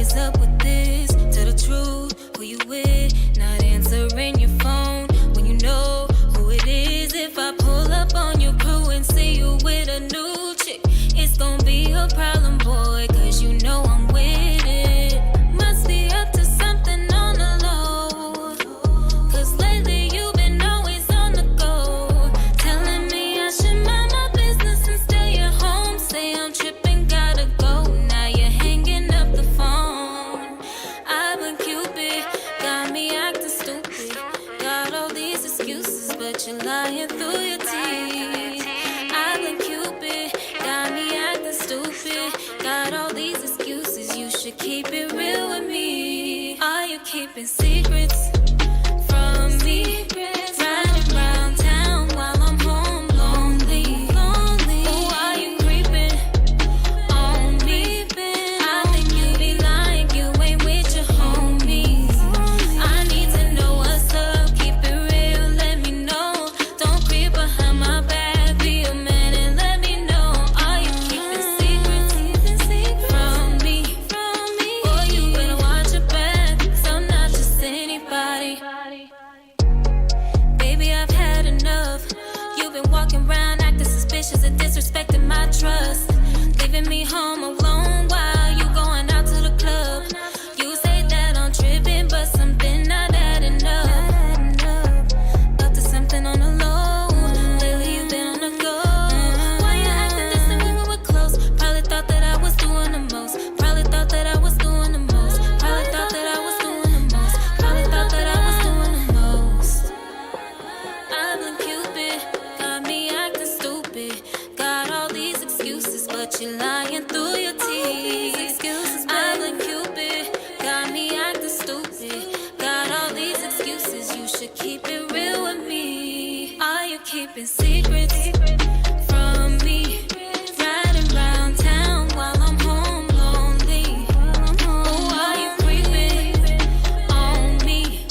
is up with this? Tell the truth, who you with? Not answering your phone when you know who it is. If I pull up on your crew and see you with a new chick, it's gonna be a problem, boy, cause you know I'm with it. Must be up to something on the low, cause lately you've been always on the go, telling me I should mind my business and stay at home. Say I'm tripping, gotta go, now you're hanging up the phone. I've been Cupid, got me acting stupid, got all these excuses, but you're lying through your teeth. I've been Cupid, got me acting stupid, got all these excuses, you should keep it real with me. Are you keeping secrets from me? Riding around town while I'm home lonely. Ooh, are you creeping on me? I think you be lying, you ain't with your homies. I need to know what's up, keep it real, let me know. Don't creep behind my back, be a man and let me know. Are you keeping secrets from me? Boy, you better watch your back, 'cause I'm not just anybody. Baby, I've had enough. You've been walking around acting suspicious and disrespecting my trust, leaving me home alone while you going out to the club. You say that I'm tripping, but something not adding up. Up to something on the low. Lately you've been on the go. Why you acting distant when we were close? Probably thought that I was doing the most. Probably thought that I was doing the most. Probably thought that I was doing the most. Probably thought that I was doing the most. I've been Cupid, got me acting stupid, got all these excuses, but you're lying through your teeth. I've been Cupid, got me acting stupid, got all these excuses, you should keep it real with me. Are you keeping secrets from me? Riding around town while I'm home lonely. Ooh, are you creeping on me?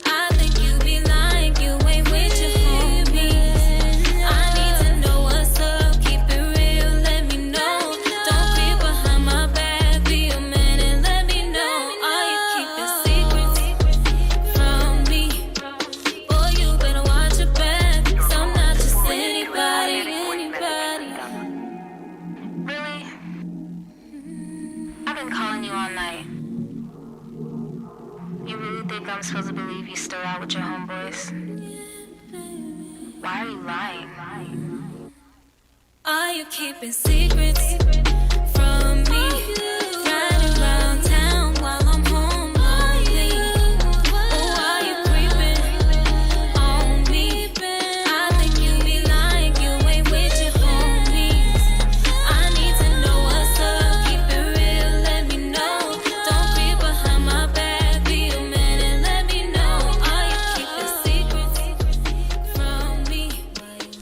I think you be lying, you ain't with your homies. I need to know what's up, keep it real, let me know. Don't creep behind my back, be a man and let me know. Are you keeping secrets from me? Boy, you better watch your back, 'cause I'm not just anybody. Really? I've been calling you all night. You really think I'm supposed to believe you still out with your homeboys? Why are you lying? Are you keeping secrets from me? Riding around town while I'm home lonely. Ooh, are you creeping on me? I think you be lying, you ain't with your homies. I need to know what's up, keep it real, let me know. Don't creep behind my back, be a man and let me know. Are you keeping secrets from me?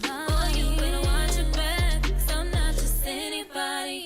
Boy, you better watch your back, 'cause I'm not just anybody.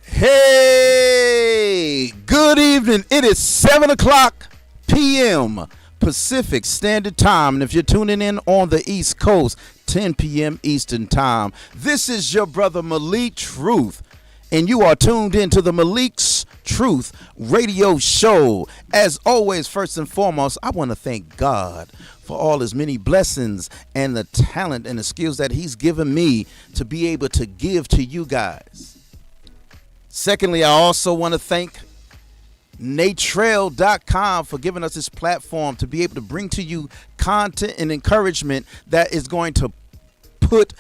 Hey, good evening. It is 7 o'clock p.m. Pacific Standard Time. And if you're tuning in on the East Coast, 10 p.m. Eastern Time. This is your brother Malik Truth. And you are tuned in to the Malik's Truth radio show. As always, first and foremost, I want to thank God for all his many blessings and the talent and the skills that he's given me to be able to give to you guys. Secondly, I also want to thank Natrail.com for giving us this platform to be able to bring to you content and encouragement that is going to put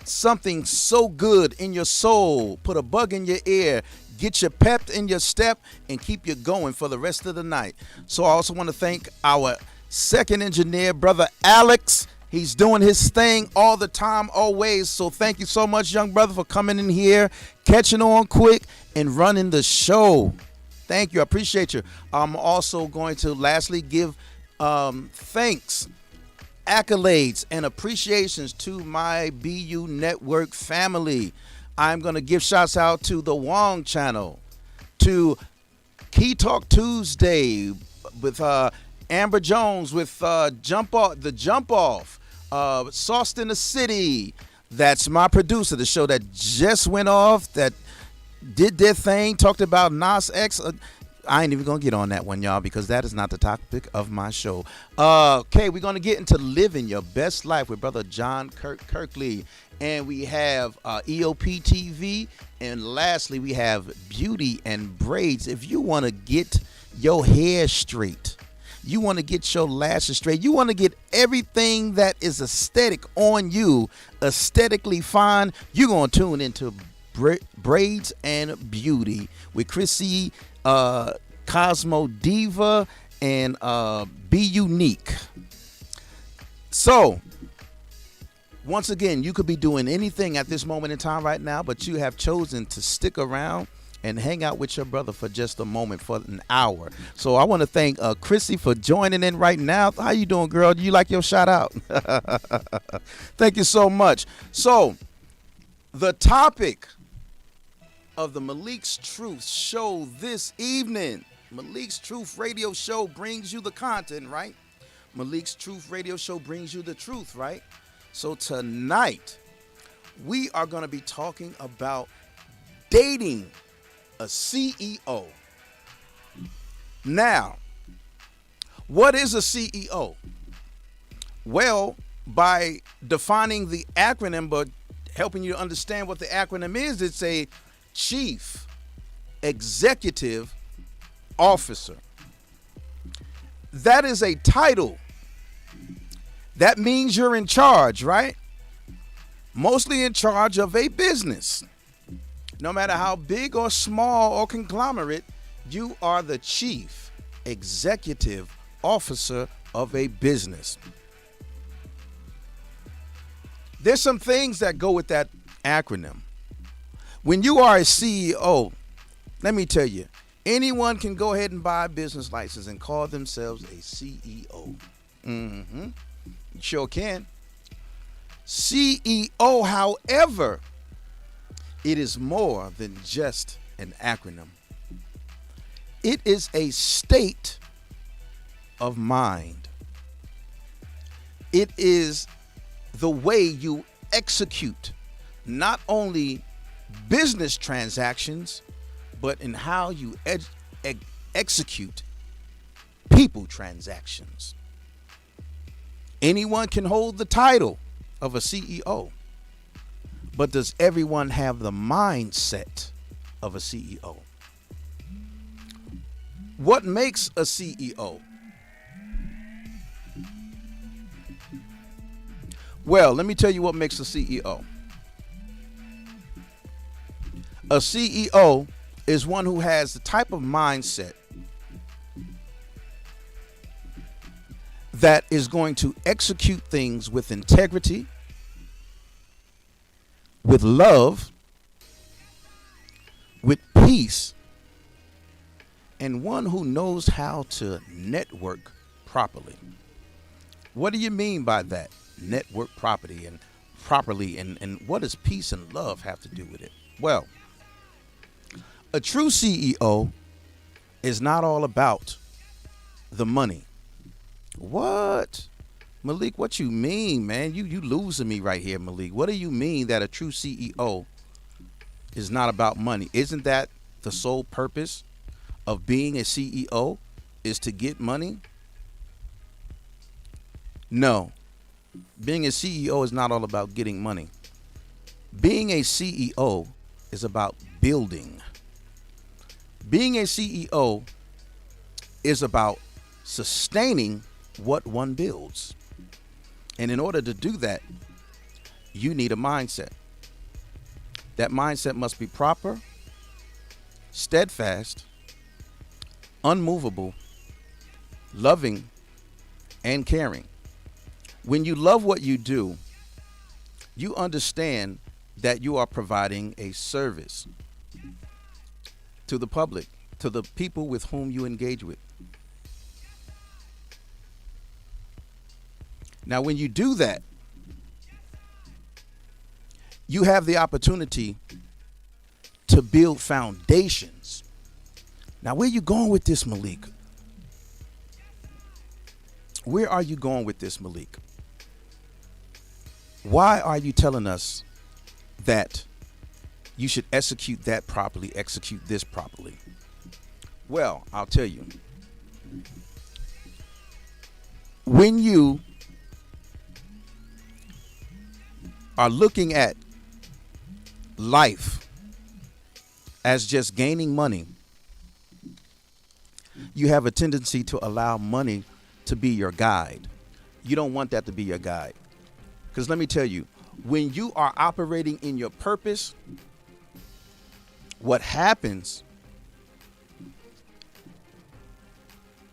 something so good in your soul, put a bug in your ear, get you pepped in your step, and keep you going for the rest of the night. So I also want to thank our second engineer, brother Alex. He's doing his thing all the time, always. So thank you so much, young brother, for coming in here, catching on quick, and running the show. Thank you. I appreciate you. I'm also going to lastly give thanks, accolades, and appreciations to my BU Network family. I'm going to give shouts out to the Wong channel, to Key Talk Tuesday with Amber Jones, with the Jump Off. Sauced in the City. That's my producer. The show that just went off, that did their thing, talked about Nas X. I ain't even gonna get on that one, y'all, because that is not the topic of my show. Okay, we're gonna get into living your best life with brother John Kirkley, and we have EOP TV, and lastly we have beauty and braids. If you want to get your hair straight, you want to get your lashes straight, you want to get everything that is aesthetic on you aesthetically fine, you're gonna tune into Braids and Beauty with Chrissy, Cosmo Diva, and Be Unique. So once again, you could be doing anything at this moment in time right now, but you have chosen to stick around and hang out with your brother for just a moment, for an hour. So I want to thank Chrissy for joining in right now. How you doing, girl? Do you like your shout out? Thank you so much. So the topic of the Malik's Truth show this evening. Malik's Truth radio show brings you the content, right? Malik's Truth radio show brings you the truth, right? So tonight, we are going to be talking about dating a CEO. Now, what is a CEO? Well, by defining the acronym, but helping you understand what the acronym is, it's a Chief Executive Officer. That is a title. That means you're in charge, right? Mostly in charge of a business. No matter how big or small or conglomerate, you are the Chief Executive Officer of a business. There's some things that go with that acronym. When you are a CEO, let me tell you, anyone can go ahead and buy a business license and call themselves a CEO. You sure can. CEO, however, it is more than just an acronym. It is a state of mind. It is the way you execute not only business transactions, but in how you execute people transactions. Anyone can hold the title of a CEO, but does everyone have the mindset of a CEO? What makes a CEO? Well, let me tell you what makes a CEO. A CEO is one who has the type of mindset that is going to execute things with integrity, with love, with peace, and one who knows how to network properly. What do you mean by that? Network properly and what does peace and love have to do with it? Well, a true CEO is not all about the money. What? Malik, what you mean, man? You losing me right here, Malik. What do you mean that a true CEO is not about money? Isn't that the sole purpose of being a CEO, is to get money? No. Being a CEO is not all about getting money. Being a CEO is about building. Being a CEO is about sustaining what one builds. And in order to do that, you need a mindset. That mindset must be proper, steadfast, unmovable, loving, and caring. When you love what you do, you understand that you are providing a service to the public, to the people with whom you engage with. Now, when you do that, you have the opportunity to build foundations. Now, where are you going with this, Malik? Where are you going with this, Malik? Why are you telling us that you should execute that properly, execute this properly? Well, I'll tell you. When you are looking at life as just gaining money, you have a tendency to allow money to be your guide. You don't want that to be your guide. Because let me tell you, when you are operating in your purpose, what happens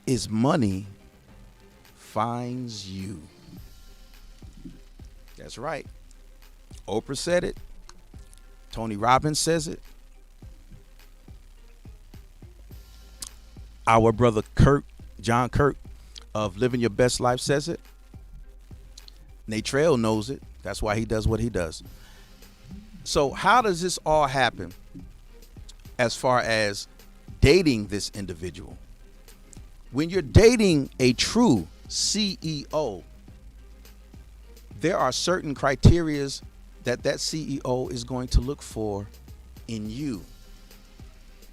is money finds you. That's right. Oprah said it. Tony Robbins says it. Our brother John Kirk of Living Your Best Life says it. Nate Trail knows it. That's why he does what he does. So how does this all happen as far as dating this individual? When you're dating a true CEO, there are certain criterias that CEO is going to look for in you.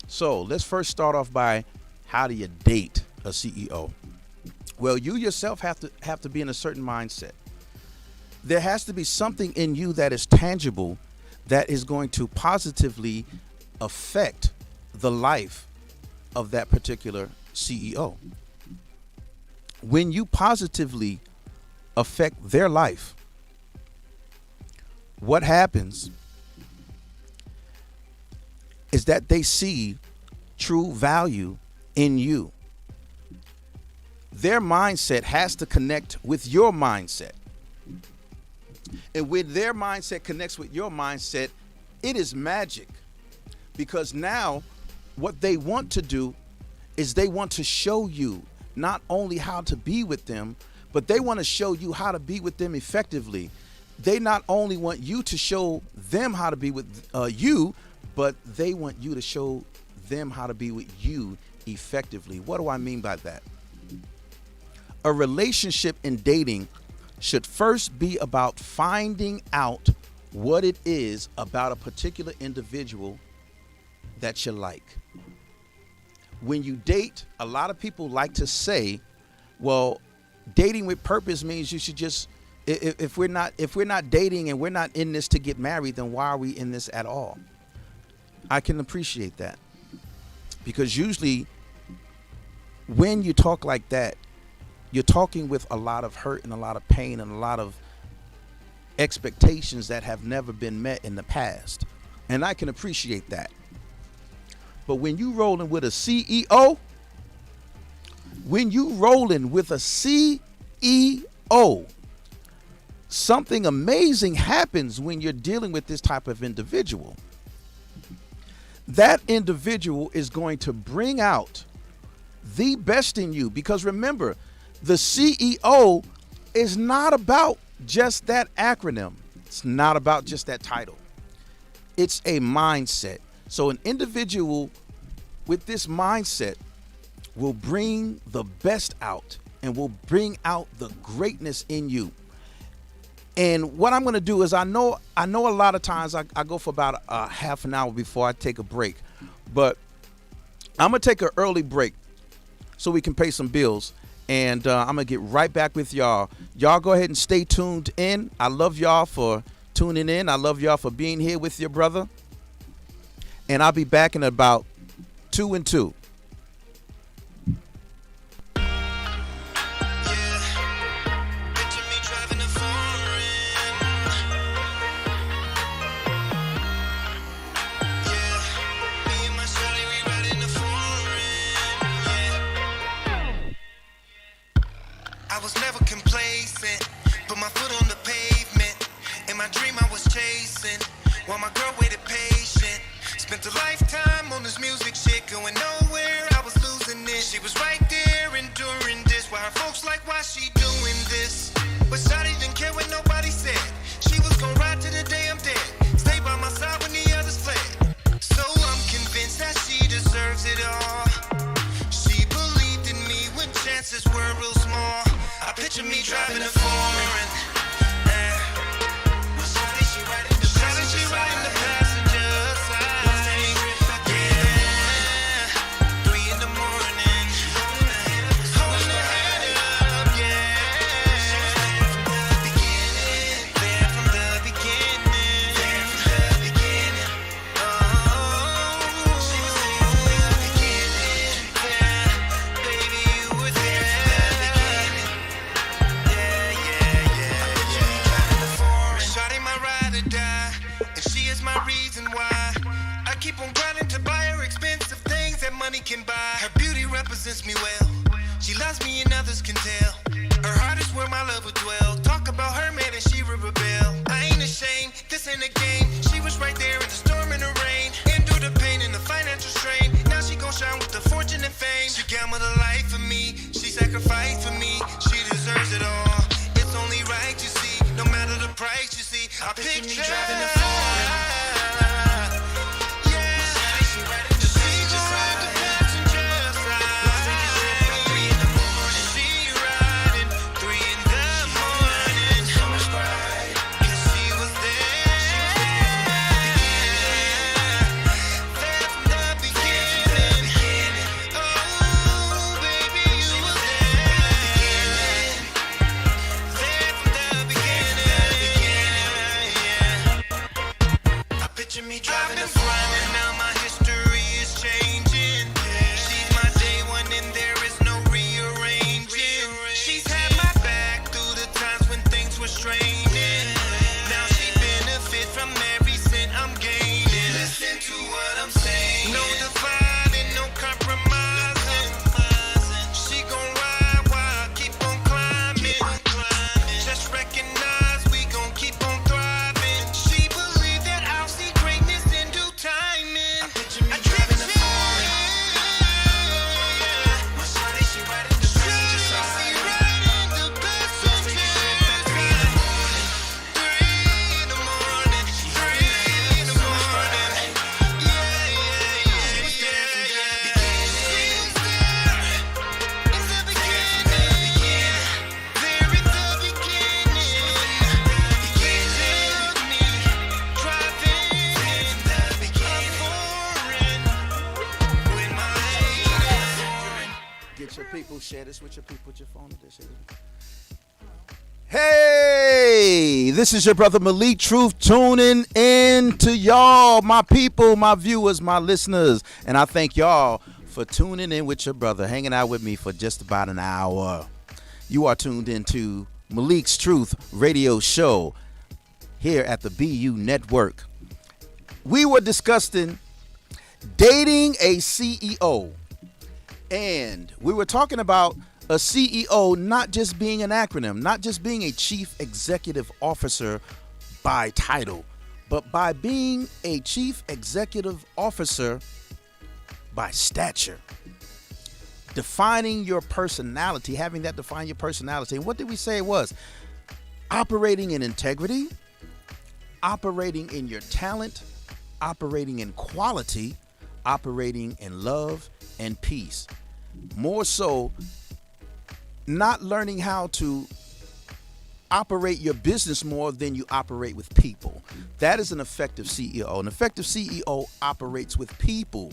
So let's first start off by, how do you date a CEO? Well, you yourself have to be in a certain mindset. There has to be something in you that is tangible, that is going to positively affect the life of that particular CEO. When you positively affect their life, what happens is that they see true value in you. Their mindset has to connect with your mindset. And when their mindset connects with your mindset, it is magic. Because now what they want to do is they want to show you not only how to be with them, but they want to show you how to be with them effectively. They not only want you to show them how to be with you, but they want you to show them how to be with you effectively. What do I mean by that? A relationship in dating should first be about finding out what it is about a particular individual that you like. When you date, a lot of people like to say, well, dating with purpose means you should just, if we're not dating and we're not in this to get married, then why are we in this at all? I can appreciate that, because usually when you talk like that, you're talking with a lot of hurt and a lot of pain and a lot of expectations that have never been met in the past. And I can appreciate that. But when you rolling with a CEO, something amazing happens when you're dealing with this type of individual. That individual is going to bring out the best in you, because remember, the CEO is not about just that acronym. It's not about just that title. It's a mindset. So an individual with this mindset will bring the best out and will bring out the greatness in you. And what I'm going to do is, I know a lot of times I go for about a half an hour before I take a break, but I'm going to take an early break so we can pay some bills. And I'm going to get right back with y'all. Y'all go ahead and stay tuned in. I love y'all for tuning in. I love y'all for being here with your brother. And I'll be back in about 2 and 2. I was never complacent, put my foot on the pavement. In my dream I was chasing, while my girl waited patient. Spent a lifetime on this music shit, going nowhere, I was losing it. She was right there enduring this, while her folks like, why she doing this? But Shawty didn't care what nobody said. She was gonna ride to the day I'm dead, stay by my side when the others fled. So I'm convinced that she deserves it all. She believed in me when chances were real small. I picture me driving a foreign, keep on grinding to buy her expensive things that money can buy. Her beauty represents me well. She loves me and others can tell. Her heart is where my love would dwell. Talk about her man and she would rebel. I ain't ashamed, this ain't a game. She was right there in the storm and the rain. Endure the pain and the financial strain. Now she gon' shine with the fortune and fame. She gambled her life for me. She sacrificed for me. She deserves it all. It's only right, you see. No matter the price, you see. I picture me driving the foreign. Picture me driving the front, and now my history is changing. She's my day one, and there is no rearranging. She's had my back through the times when things were straining. Now she benefit from every cent I'm gaining. Listen to what I'm saying. No dividing, no compromising. She gon' ride while I keep on climbing. Just recognize we gon' keep on thriving. She believe that I'll see greatness in due timing. I picture me driving the foreign. My shawty, she riding the passenger side. Get your people, share this with your people, with your phone. Hey, this is your brother Malik Truth tuning in to y'all, my people, my viewers, my listeners. And I thank y'all for tuning in with your brother, hanging out with me for just about an hour. You are tuned into Malik's Truth radio show here at the BU Network. We were discussing dating a CEO. And we were talking about a CEO not just being an acronym, not just being a chief executive officer by title, but by being a chief executive officer by stature. Defining your personality, having that define your personality. And what did we say it was? Operating in integrity, operating in your talent, operating in quality, operating in love and peace. More so, not learning how to operate your business more than you operate with people. That is an effective CEO. An effective CEO operates with people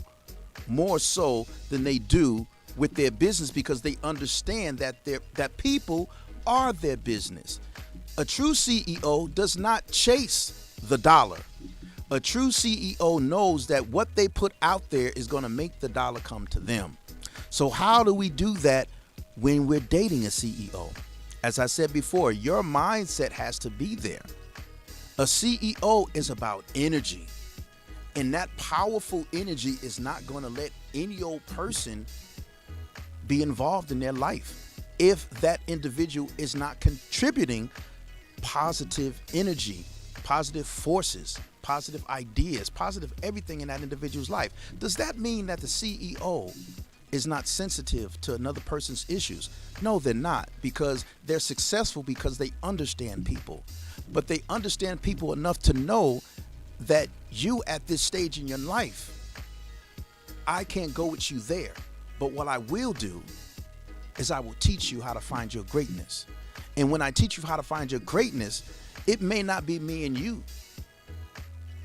more so than they do with their business, because they understand that people are their business. A true CEO does not chase the dollar. A true CEO knows that what they put out there is going to make the dollar come to them. So how do we do that when we're dating a CEO? As I said before, your mindset has to be there. A CEO is about energy. And that powerful energy is not going to let any old person be involved in their life if that individual is not contributing positive energy, positive forces, positive ideas, positive everything in that individual's life. Does that mean that the CEO is not sensitive to another person's issues? No, they're not, because they're successful because they understand people. But they understand people enough to know that you at this stage in your life, I can't go with you there. But what I will do is I will teach you how to find your greatness. And when I teach you how to find your greatness, it may not be me and you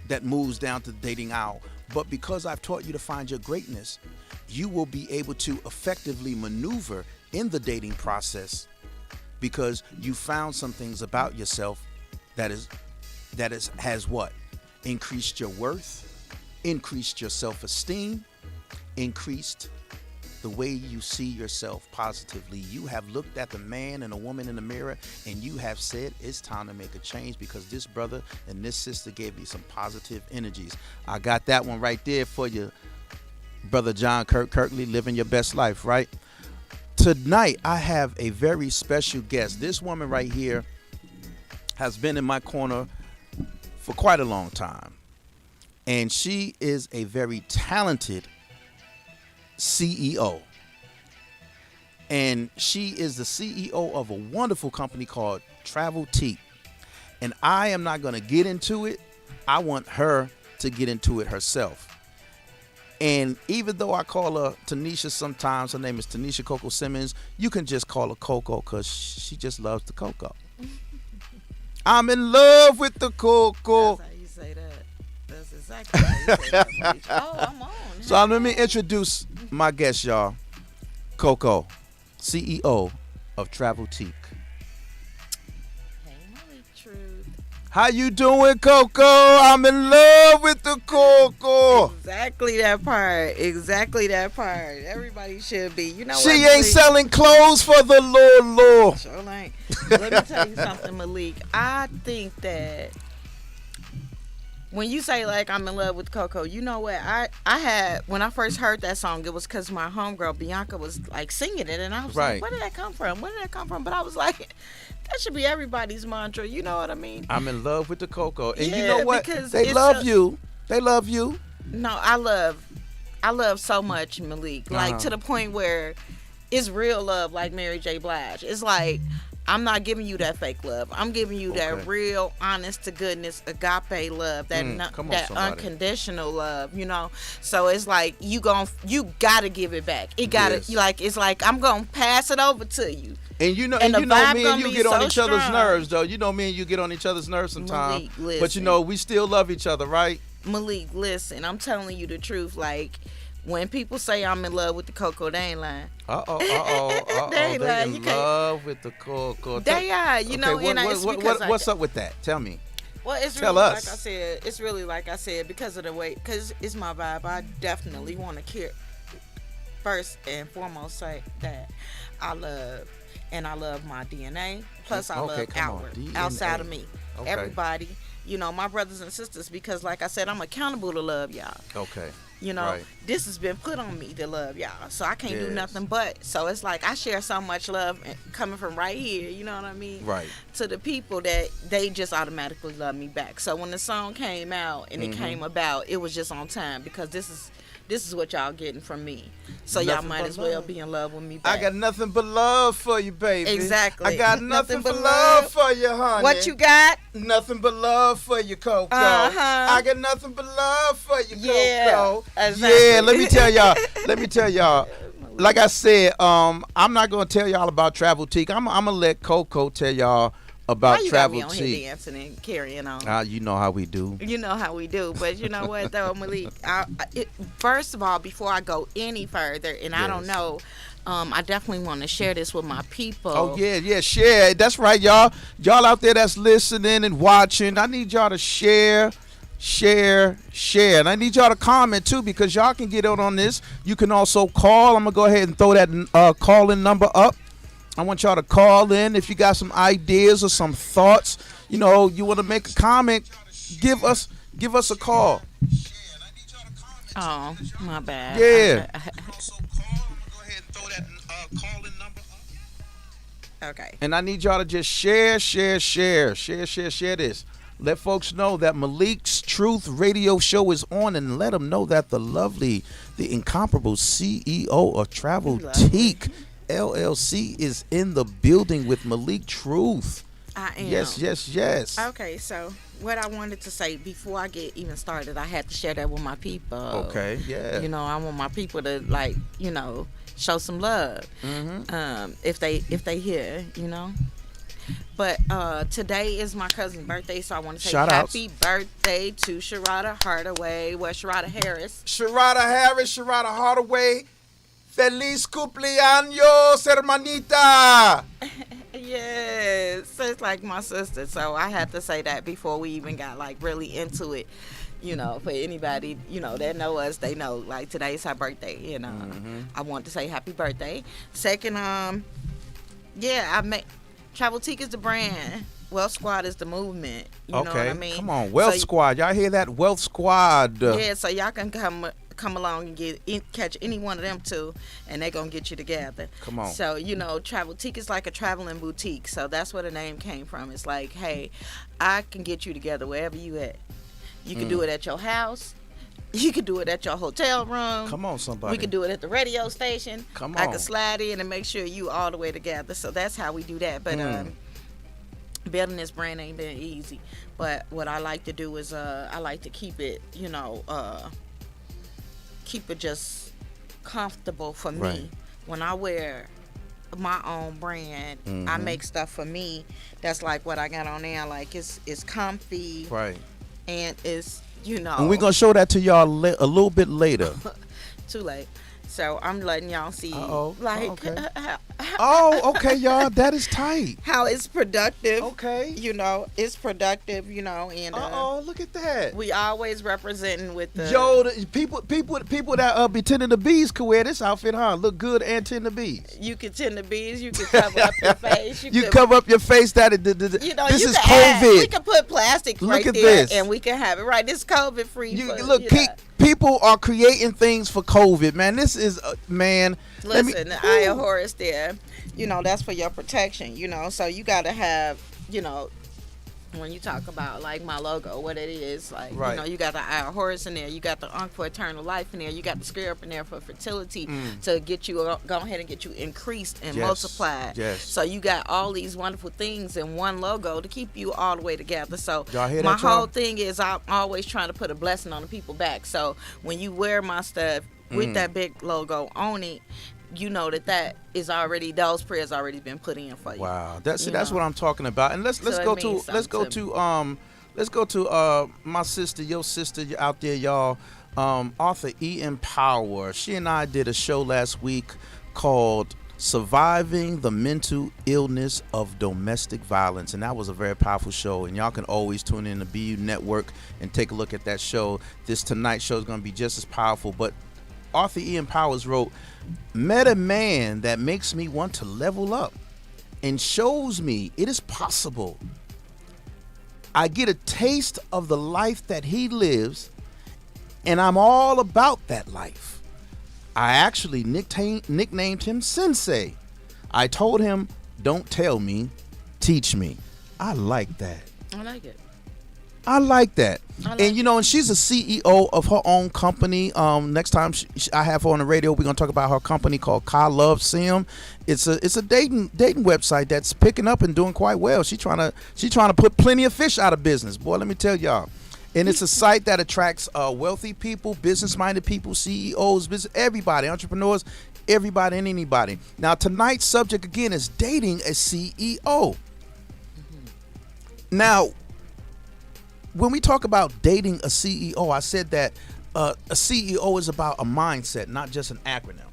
that moves down to the dating aisle, but because I've taught you to find your greatness, you will be able to effectively maneuver in the dating process, because you found some things about yourself that has what? Increased your worth, increased your self-esteem, increased the way you see yourself positively. You have looked at the man and a woman in the mirror and you have said it's time to make a change because this brother and this sister gave me some positive energies. I got that one right there for you, Brother John Kirkley, living your best life, right? Tonight, I have a very special guest. This woman right here has been in my corner for quite a long time. And she is a very talented CEO. And she is the CEO of a wonderful company called Travel Teak. And I am not going to get into it. I want her to get into it herself. And even though I call her Tanisha sometimes, her name is Tanisha Coco Simmons, you can just call her Coco because she just loves the cocoa. I'm in love with the cocoa. That's how you say that. That's exactly how you say that, Malik. Oh, I'm on. So let me introduce my guest, y'all. Coco, CEO of Travel Teak. Hey, Malik, truth. How you doing, Coco? I'm in love with the cocoa. Exactly that part. Exactly that part. Everybody should be. You know She what, ain't Malik? selling clothes for the Lord. Sure ain't. Let me tell you something, Malik. I think that when you say like I'm in love with Coco, you know what? I had when I first heard that song, it was because my homegirl Bianca was like singing it, and I was Right. like, where did that come from? Where did that come from? But I was like, that should be everybody's mantra. You know what I mean? I'm in love with the cocoa. And you Yeah, know what? because They it's love a- you. They love you. No, I love so much Malik, like to the point where it's real love, like Mary J. Blige. It's like I'm not giving you that fake love. I'm giving you Okay. that real, honest to goodness, agape love, that come on, that somebody. unconditional love. You know, so it's like you gotta give it back. It gotta Yes. it's like I'm gonna pass it over to you. And you know, And the me vibe and gonna you be get on so each other's strong. nerves, though. You know, me and you get on each other's nerves sometimes. Malik, But you know, we still love each other, right? Malik, listen, I'm telling you the truth. Like when people say I'm in love with the cocoa, they ain't lying. They ain't lying. You in can't- love with the cocoa. They are, you know, Okay, and it's because I- what's up with that? Tell me. Well, it's Tell really us. like I said. It's really like I said because of the way, because it's my vibe. I definitely want to care. First and foremost, say that I love my DNA. Plus, I Okay, love come on, outward, DNA. outside of me, Okay. everybody. You know, my brothers and sisters. Because, like I said, I'm accountable to love y'all. Okay. You know, Right. this has been put on me to love y'all, so I can't do Yes. nothing but. So it's like I share so much love coming from right here. You know what I mean? Right. To the people that they just automatically love me back. So when the song came out and it came about, it was just on time because this is what y'all getting from me. So y'all Nothing might but as well love. be in love with me back. I got nothing but love for you, baby. Exactly. I got nothing Nothing but but love love. for you, honey. What you got? Nothing but love for you, Coco. Uh-huh. I got nothing but love for you, Yeah, Coco. exactly. Yeah, let me tell y'all. Like I said, I'm not gonna tell y'all about Travel Teak. I'm gonna let Coco tell y'all about Why you got me Travel on here Teak. dancing and carrying on? You know how we do. You know how we do, but you know what though, Malik? First of all, before I go any further, and I don't Yes. know, I definitely want to share this with my people. Oh yeah, share. That's right, y'all. Y'all out there that's listening and watching, I need y'all to share. And I need y'all to comment too because y'all can get out on this. You can also call. I'm gonna go ahead and throw that call-in number up. I want y'all to call in if you got some ideas or some thoughts. You know, you want to make a comment, give us a call. Oh, my bad. Yeah. Okay. And I need y'all to just share this. Let folks know that Malik's Truth Radio Show is on, and let them know that the lovely, the incomparable CEO of Travel Teak LLC is in the building with Malik Truth. I am. Yes. Okay, so what I wanted to say before I get even started, I had to share that with my people. Okay, yeah. You know, I want my people to like, you know, show some love. If they hear, you know. But today is my cousin's birthday, so I want to say Shout outs. happy birthday to Sharada Hardaway. Well, Sharada Harris. Sharada Hardaway. Feliz cumpleaños, hermanita. Yes, so it's like my sister. So I had to say that before we even got like really into it. You know, for anybody, you know, that know us, they know like today's her birthday. You know, I want to say happy birthday. Second, yeah, I make Travel Teak is the brand. Wealth Squad is the movement. You know what I mean? Come on, Wealth So, Squad. Y'all hear that? Wealth Squad. Yeah, so y'all can come along and catch any one of them two, and they're gonna get you together. Come on. So you know, Travel Teak is like a traveling boutique. So that's where the name came from. It's like, hey, I can get you together wherever you at. You can do it at your house. You can do it at your hotel room. Come on, somebody. We can do it at the radio station. Come I on. can slide in and make sure you all the way together. So that's how we do that. But building this brand ain't been easy. But what I like to do is I like to keep it, you know, keep it just comfortable for me. Right. When I wear my own brand, I make stuff for me that's like what I got on there. Like it's comfy. Right. And it's, you know. And we're going to show that to y'all a little bit later. Too late. So I'm letting y'all see, Uh-oh. like, Okay. Oh, okay, y'all. That is tight. how it's productive. Okay. You know, it's productive, you know, and Look at that. we always representing with the. Yo, the people that be tending the bees could wear this outfit, huh? Look good and tend the bees. You can tend the bees. You can cover up your face. You cover up your face. You know, this you is can COVID. we can put plastic Look right at there, this. and we can have it right. This COVID free. People are creating things for COVID, man. This is, man. Listen, the Eye of Horus there. You know, that's for your protection, you know. So you got to have, you know, when you talk about like my logo, what it is, like, Right. you know, you got the Eye of Horus in there, you got the Ankh for eternal life in there, you got the scarab in there for fertility to get you, go ahead and get you increased and Yes. multiplied. Yes. So you got all these wonderful things in one logo to keep you all the way together. So Y'all hear my that, y'all? whole thing is I'm always trying to put a blessing on the people back. So when you wear my stuff with that big logo on it, you know that is already, those prayers already been put in for you. Wow, that's You what know. I'm talking about. And let's So it go means to my sister, your sister out there, y'all. Author E.M. Power. She and I did a show last week called Surviving the Mental Illness of Domestic Violence, and that was a very powerful show. And y'all can always tune in to BU Network and take a look at that show. This tonight's show is going to be just as powerful. But Arthur E.M. Powers wrote, "Met a man that makes me want to level up and shows me it is possible. I get a taste of the life that he lives, and I'm all about that life. I actually nicknamed him Sensei. I told him, don't tell me, teach me." I like that. I like it. I like that. like You know, and she's a CEO of her own company. Next time I have her on the radio, we're gonna talk about her company called Ka Love Sim. It's a dating website that's picking up and doing quite well. She trying to put plenty of fish out of business. Boy, let me tell y'all. And it's a site that attracts wealthy people, business-minded people, CEOs, everybody, entrepreneurs, everybody and anybody. Now, tonight's subject again is dating a CEO. Now, when we talk about dating a CEO, I said that a CEO is about a mindset, not just an acronym,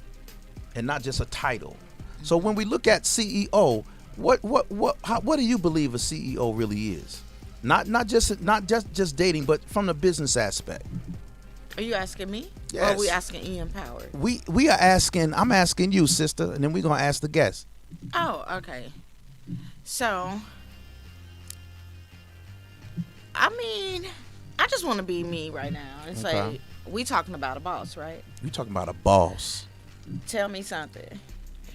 and not just a title. So when we look at CEO, what do you believe a CEO really is? Not just dating, but from the business aspect. Are you asking me? Yes. Or are we asking Ian Power? We are asking. I'm asking you, sister, and then we're gonna ask the guest. Oh, okay. So, I mean, I just want to be me right now and say, Okay. we talking about a boss, right? You talking about a boss? Tell me something.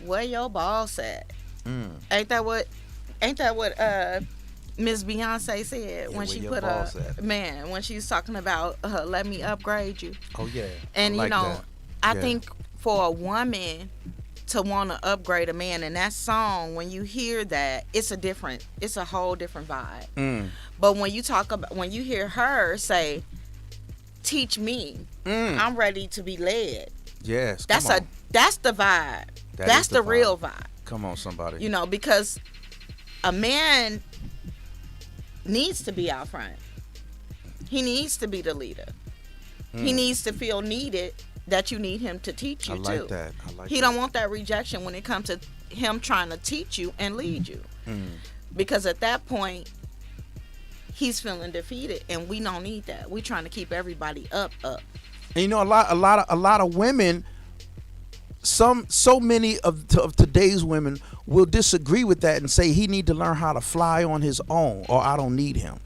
Where your boss at? Mm. Ain't that what Miss Beyonce said when where she your put boss at? when she was talking about let me upgrade you. Oh yeah. And I like you know, that. I Yeah. think for a woman to want to upgrade a man in that song, when you hear that, it's a whole different vibe. Mm. But when you hear her say, "Teach me," I'm ready to be led. Yes. That's come on. that's the vibe. That That's is the vibe. real vibe. Come on, somebody. You know, because a man needs to be out front. He needs to be the leader. He needs to feel needed, that you need him to teach you I like too. that. I like He that. don't want that rejection when it comes to him trying to teach you and lead you. Because at that point, he's feeling defeated, and we don't need that. We trying to keep everybody up. And you know, a lot of women, so many of today's women will disagree with that and say he need to learn how to fly on his own, or I don't need him.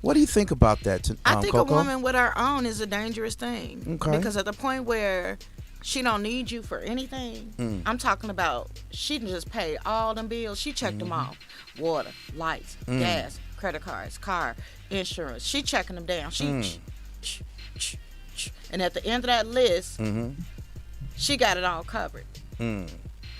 What do you think about that? I think Coco? a woman with her own is a dangerous thing. Okay. Because at the point where she don't need you for anything, I'm talking about she can just pay all them bills. She checked them off: water, lights, gas, credit cards, car, insurance. She checking them down. And at the end of that list, she got it all covered.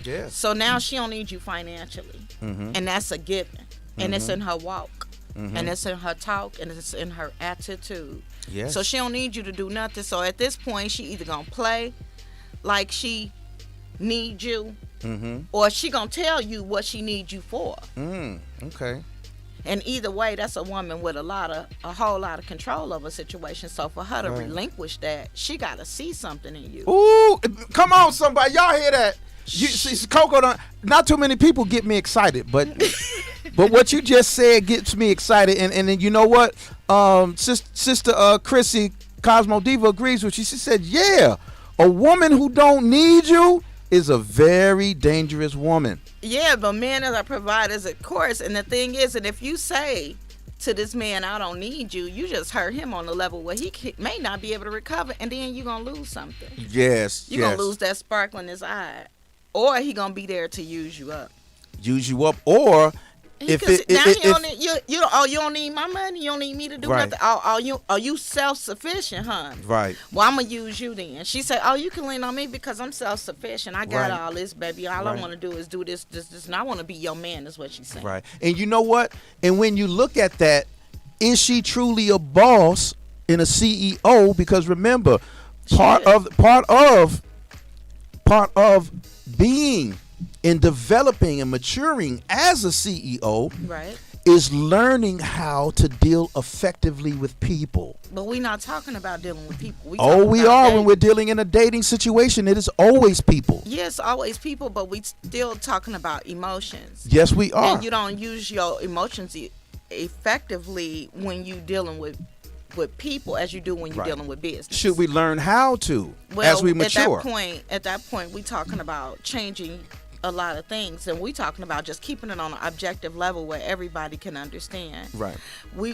Yes. So now she don't need you financially, and that's a given. And it's in her walk, and it's in her talk, and it's in her attitude. Yes. So she don't need you to do nothing. So at this point, she either gonna play like she need you, or she gonna tell you what she needs you for. Okay. And either way, that's a woman with a whole lot of control over a situation. So for her to relinquish that, she got to see something in you. Ooh, come on, somebody. Y'all hear that? You see, Coco, not too many people get me excited, but what you just said gets me excited. And then you know what? Sister Chrissy, Cosmo Diva, agrees with you. She said, yeah, a woman who don't need you is a very dangerous woman. Yeah, but men are providers, of course. And the thing is, and if you say to this man, I don't need you, you just hurt him on the level where he may not be able to recover, and then you're going to lose something. Yes, You're going to lose that sparkle in his eye. Or he going to be there to use you up. Use you up, or you don't need my money. You don't need me to do nothing. Are you self-sufficient, hon? Right. Well, I'm gonna use you then. She said, "Oh, you can lean on me because I'm self-sufficient. I got all this, baby. All I want to do is do this, and I want to be your man." Is what she said. Right. And you know what? And when you look at that, is she truly a boss and a CEO? Because remember, part of being in developing and maturing as a CEO, right, is learning how to deal effectively with people. But we're not talking about dealing with people. We are when we're dealing in a dating situation. It is always people. Yes, always people, but we still talking about emotions. Yes, we are. And you don't use your emotions effectively when you dealing with people as you do when you're dealing with business. Should we learn how to as we mature? At that point, we talking about changing a lot of things, and we talking about just keeping it on an objective level where everybody can understand. Right. We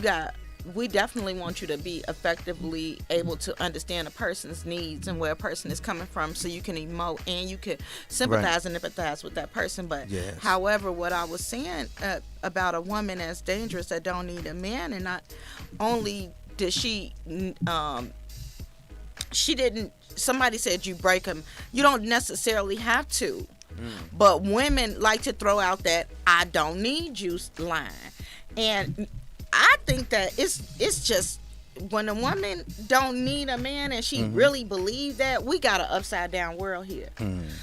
definitely want you to be effectively able to understand a person's needs and where a person is coming from, so you can emote and you can sympathize and empathize with that person. But however, what I was saying about a woman that's dangerous that don't need a man, and not only did she didn't. Somebody said you break them. You don't necessarily have to. But women like to throw out that "I don't need you" line, and I think that it's just when a woman don't need a man and she really believe that, we got an upside down world here.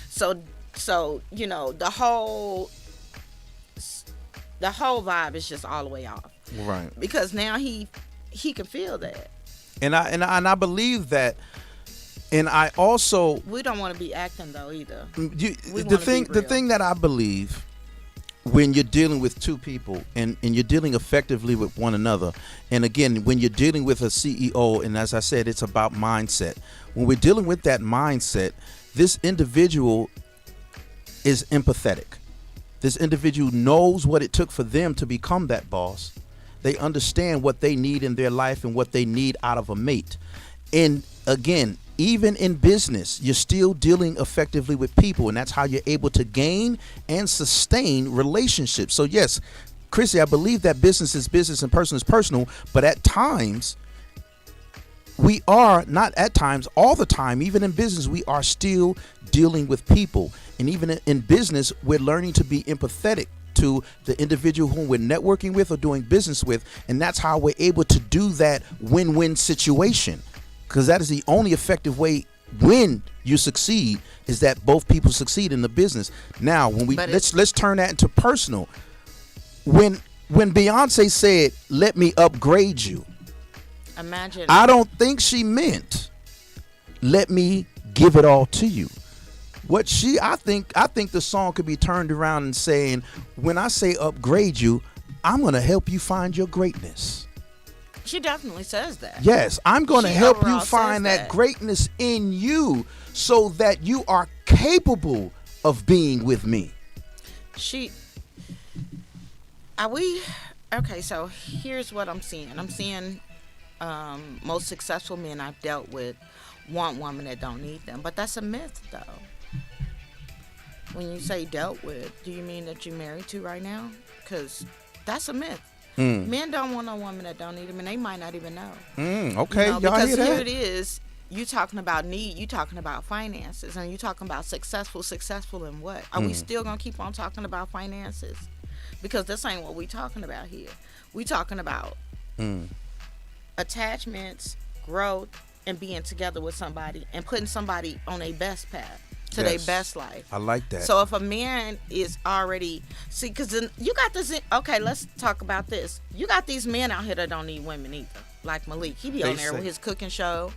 So you know, the whole vibe is just all the way off. Right. Because now he can feel that. And I believe that. And I also, we don't want to be acting though either. The thing that I believe, when you're dealing with two people and you're dealing effectively with one another, and again, when you're dealing with a CEO, and as I said, it's about mindset. When we're dealing with that mindset, this individual is empathetic. This individual knows what it took for them to become that boss. They understand what they need in their life and what they need out of a mate. And again, even in business, you're still dealing effectively with people, and that's how you're able to gain and sustain relationships. So yes, Chrissy, I believe that business is business and personal is personal, but at times we are, not at times, all the time, even in business, we are still dealing with people. And even in business, we're learning to be empathetic to the individual whom we're networking with or doing business with, and that's how we're able to do that win-win situation. Because that is the only effective way when you succeed, is that both people succeed in the business. Now, when let's turn that into personal. When Beyonce said, "Let me upgrade you," imagine. I don't think she meant, "Let me give it all to you." I think the song could be turned around and saying, when I say upgrade you, I'm going to help you find your greatness. She definitely says that. Yes, I'm going to She help you overall find says that that. greatness in you so that you are capable of being with me. Okay, so here's what I'm seeing. I'm seeing most successful men I've dealt with want women that don't need them. But that's a myth, though. When you say dealt with, do you mean that you're married to right now? Because that's a myth. Men don't want no woman that don't need them, and they might not even know. Okay, You know, y'all because hear that? here it is. You talking about need, you talking about finances, and you talking about successful in what? Are we still gonna keep on talking about finances? Because this ain't what we talking about here. We talking about attachments, growth, and being together with somebody and putting somebody on a best path to their Yes. best life. I like that. So if a man is already because you got this. Okay, let's talk about this. You got these men out here that don't need women either. Like Malik, he be They on there say- with his cooking show.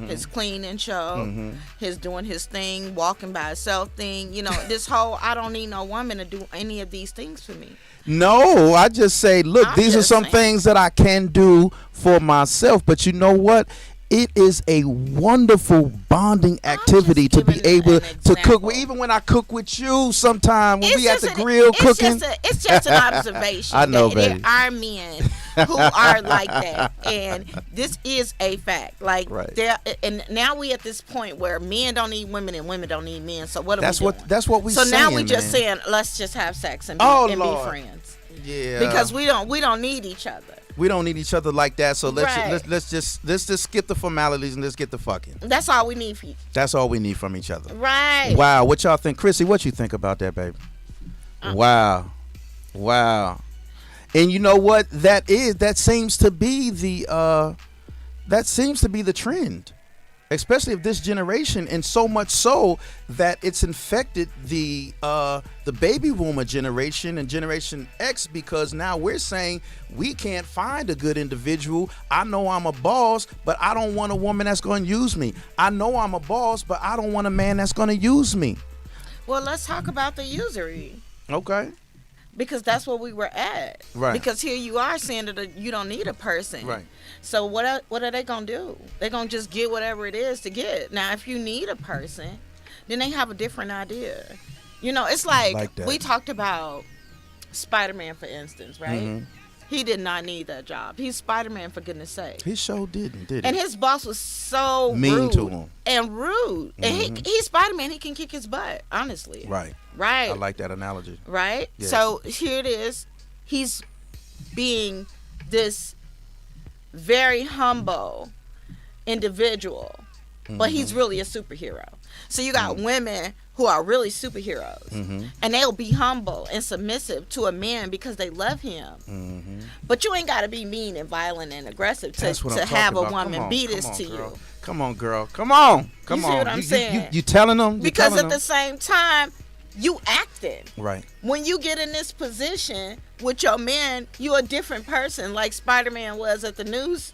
His cleaning show, his doing his thing, walking by himself thing, you know, this whole I don't need no woman to do any of these things for me. No, I just say, look, I'm these are just some saying. things that I can do for myself. But you know what? It is a wonderful bonding activity to be giving able an to cook. example. Even when I cook with you, sometime when we at the just grill it's cooking. It's just an observation. I know, that baby. there are men who are like that, and this is a fact. Like Right. there, and now we at this point where men don't need women and women don't need men. So what are That's we doing? what we So now we saying, just man. saying let's just have sex and be, Oh, and be Lord. friends Yeah, because we don't need each other. we don't need each other like that. So Right. let's just skip the formalities and let's get the fucking. That's all we need for you. That's all we need from each other. Right. Wow, what y'all think, Chrissy? What you think about that, baby? Wow. And you know what? That seems to be the trend, especially of this generation, and so much so that it's infected the baby boomer generation and Generation X, because now we're saying we can't find a good individual. I know I'm a boss, but I don't want a woman that's going to use me. I know I'm a boss, but I don't want a man that's going to use me. Well, let's talk about the usury. Okay. Because that's where we were at. Right. Because here you are saying that you don't need a person. Right. So what are they gonna do? They're gonna just get whatever it is to get. Now, if you need a person, then they have a different idea. You know, it's like that. we talked about Spider-Man, for instance, right? Mm-hmm. He did not need that job. He's Spider-Man, for goodness sake. He sure didn't, did he? And his boss was so Mean rude to him. and rude. And he's Spider-Man. He can kick his butt, honestly. Right. Right. I like that analogy. Right? Yes. So here it is. He's being this very humble individual, but he's really a superhero. So you got women who are really superheroes, and they'll be humble and submissive to a man because they love him. But you ain't got to be mean and violent and aggressive That's what to I'm have a talking about. woman Come be on, this come on, to girl. you. Come on, girl. Come on. Come see on. what I'm saying? You telling them? Because at the same time, you acting. Right. When you get in this position with your man, you're a different person, like Spider-Man was at the news,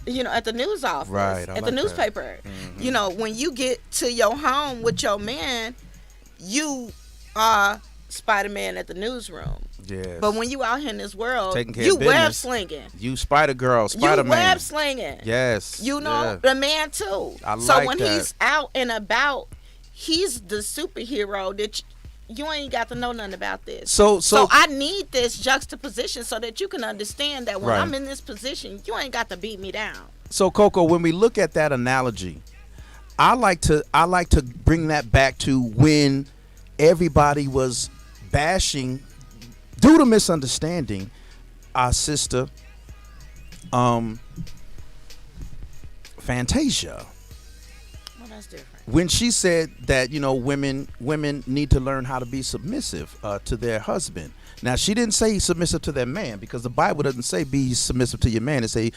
at the news office, Right, I at the like that. newspaper. When you get to your home with your man, you are Spider-Man at the newsroom. Yes. But when you out here in this world, Taking care you of business. web slinging. You Spider-Girl, You Spider-Man. web slinging. Yes. You know, Yeah. the man too. I So like when that. he's out and about, he's the superhero that you ain't got to know nothing about this. So I need this juxtaposition so that you can understand that when Right. I'm in this position, you ain't got to beat me down. So Coco, when we look at that analogy, I like to bring that back to when everybody was bashing, due to misunderstanding, our sister Fantasia, Well, that's different. when she said that women need to learn how to be submissive to their husband. Now, she didn't say submissive to their man, because the Bible doesn't say be submissive to your man. It say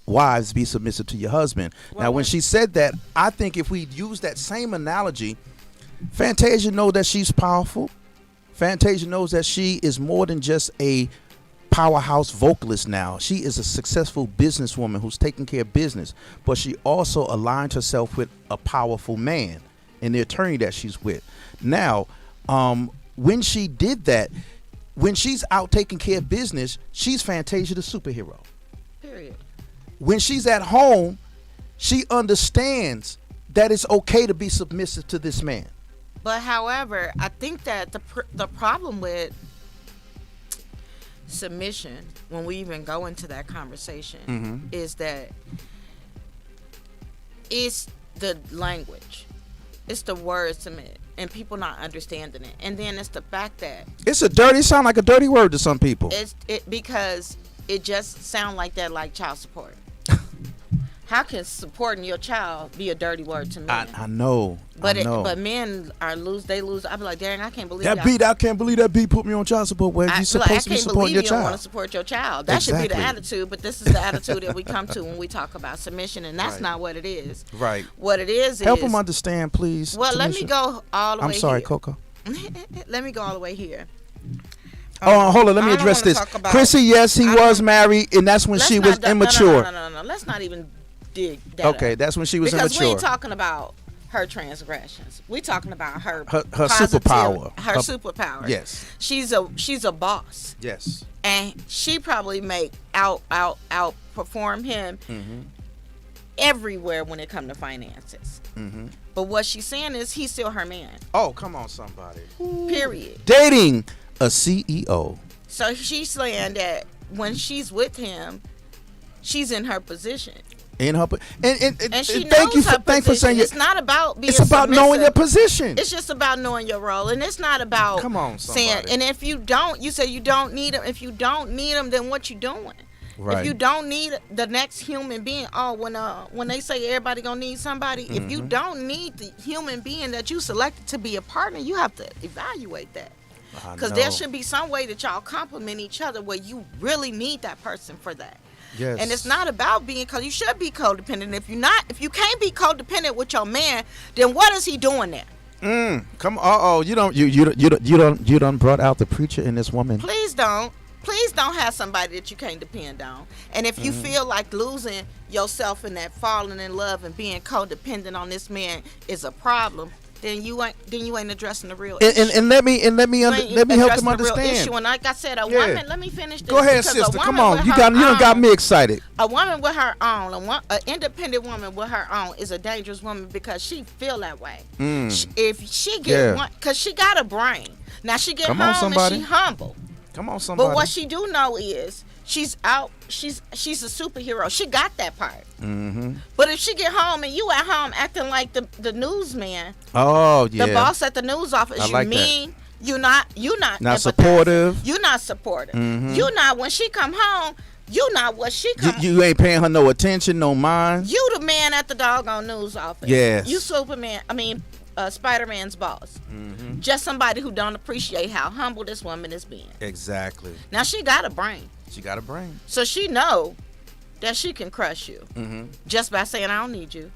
wives be submissive to your husband. Now, when she said that, I think if we use that same analogy, Fantasia knows that she's powerful. Fantasia knows that she is more than just a powerhouse vocalist now. She is a successful businesswoman who's taking care of business, but she also aligned herself with a powerful man and the attorney that she's with. Now, when she did that, when she's out taking care of business, she's Fantasia the superhero. Period. When she's at home, she understands that it's okay to be submissive to this man. But however, I think that the problem with submission, when we even go into that conversation, is that it's the language, it's the word submit, and people not understanding it. And then it's the fact that It sound like a dirty word to some people. Because it just sound like that, like child support. How can supporting your child be a dirty word to men? I know. But I know. but men they lose. I be like, dang, I can't believe I can't believe that beat put me on child support. Well, you're supposed to be supporting your you don't want child. to support your child. That should be the Exactly. attitude. But this is the attitude that we come to when we talk about submission, and that's Right. not what it is. Right. What it is Help is. them understand, please. Well, let me Tanisha. go all the way. I'm sorry, here. Coco. Let me go all the way here. Oh, hold on. Let me I don't address wanna this. talk about- Chrissy, yes, he I was don't- married, and that's when she was immature. No. Let's not even dig that Okay, up. that's when she was Because we immature. ain't talking about her transgressions. We talking about her Her superpower. Her superpower. Yes. She's a boss, Yes. and she probably make outperform him Mm-hmm. everywhere when it come to finances. Mm-hmm. But what she's saying is he's still her man. Oh, come on, somebody. Period. Dating a CEO. So she's saying that when she's with him, she's in her position. In her, And she thank knows you her for thanks for position. saying It's not about being it's about knowing your submissive. position. It's just about knowing your role, and it's not about Come on, saying. somebody. And if you don't, you say you don't need them. If you don't need them, then what you doing? Right. If you don't need the next human being, when they say everybody gonna need somebody, if you don't need the human being that you selected to be a partner, you have to evaluate that. Because there should be some way that y'all complement each other where you really need that person for that. Yes. And it's not about being, because you should be codependent. If you can't be codependent with your man, then what is he doing there? Come on. You don't brought out the preacher in this woman. Please don't have somebody that you can't depend on. And if you feel like losing yourself in that falling in love and being codependent on this man is a problem, then you ain't addressing the real issue. And let me help them Addressing the real understand. issue. And like I said, a Yeah. woman. Let me finish this. Go ahead, because a sister. Come woman on. with You her done got own- me excited. A woman with her own, an independent woman with her own, is a dangerous woman because she feel that way. If she get one, because she got a brain. Now she get Come on, home and somebody. she humble. Come on, somebody. But what she do know is she's out. She's a superhero. She got that part. But if she get home and you at home acting like the newsman, Oh yeah. the boss at the news office, I you like that. mean you not Not empathizing. supportive. You not supportive. You not when she come home. You not what she come. You ain't paying her no attention, no mind. You the man at the doggone news office. Yes. You Superman. Spider-Man's boss. Just somebody who don't appreciate how humble this woman is being. Exactly. Now she got a brain, She got a brain. so she know that she can crush you just by saying I don't need you.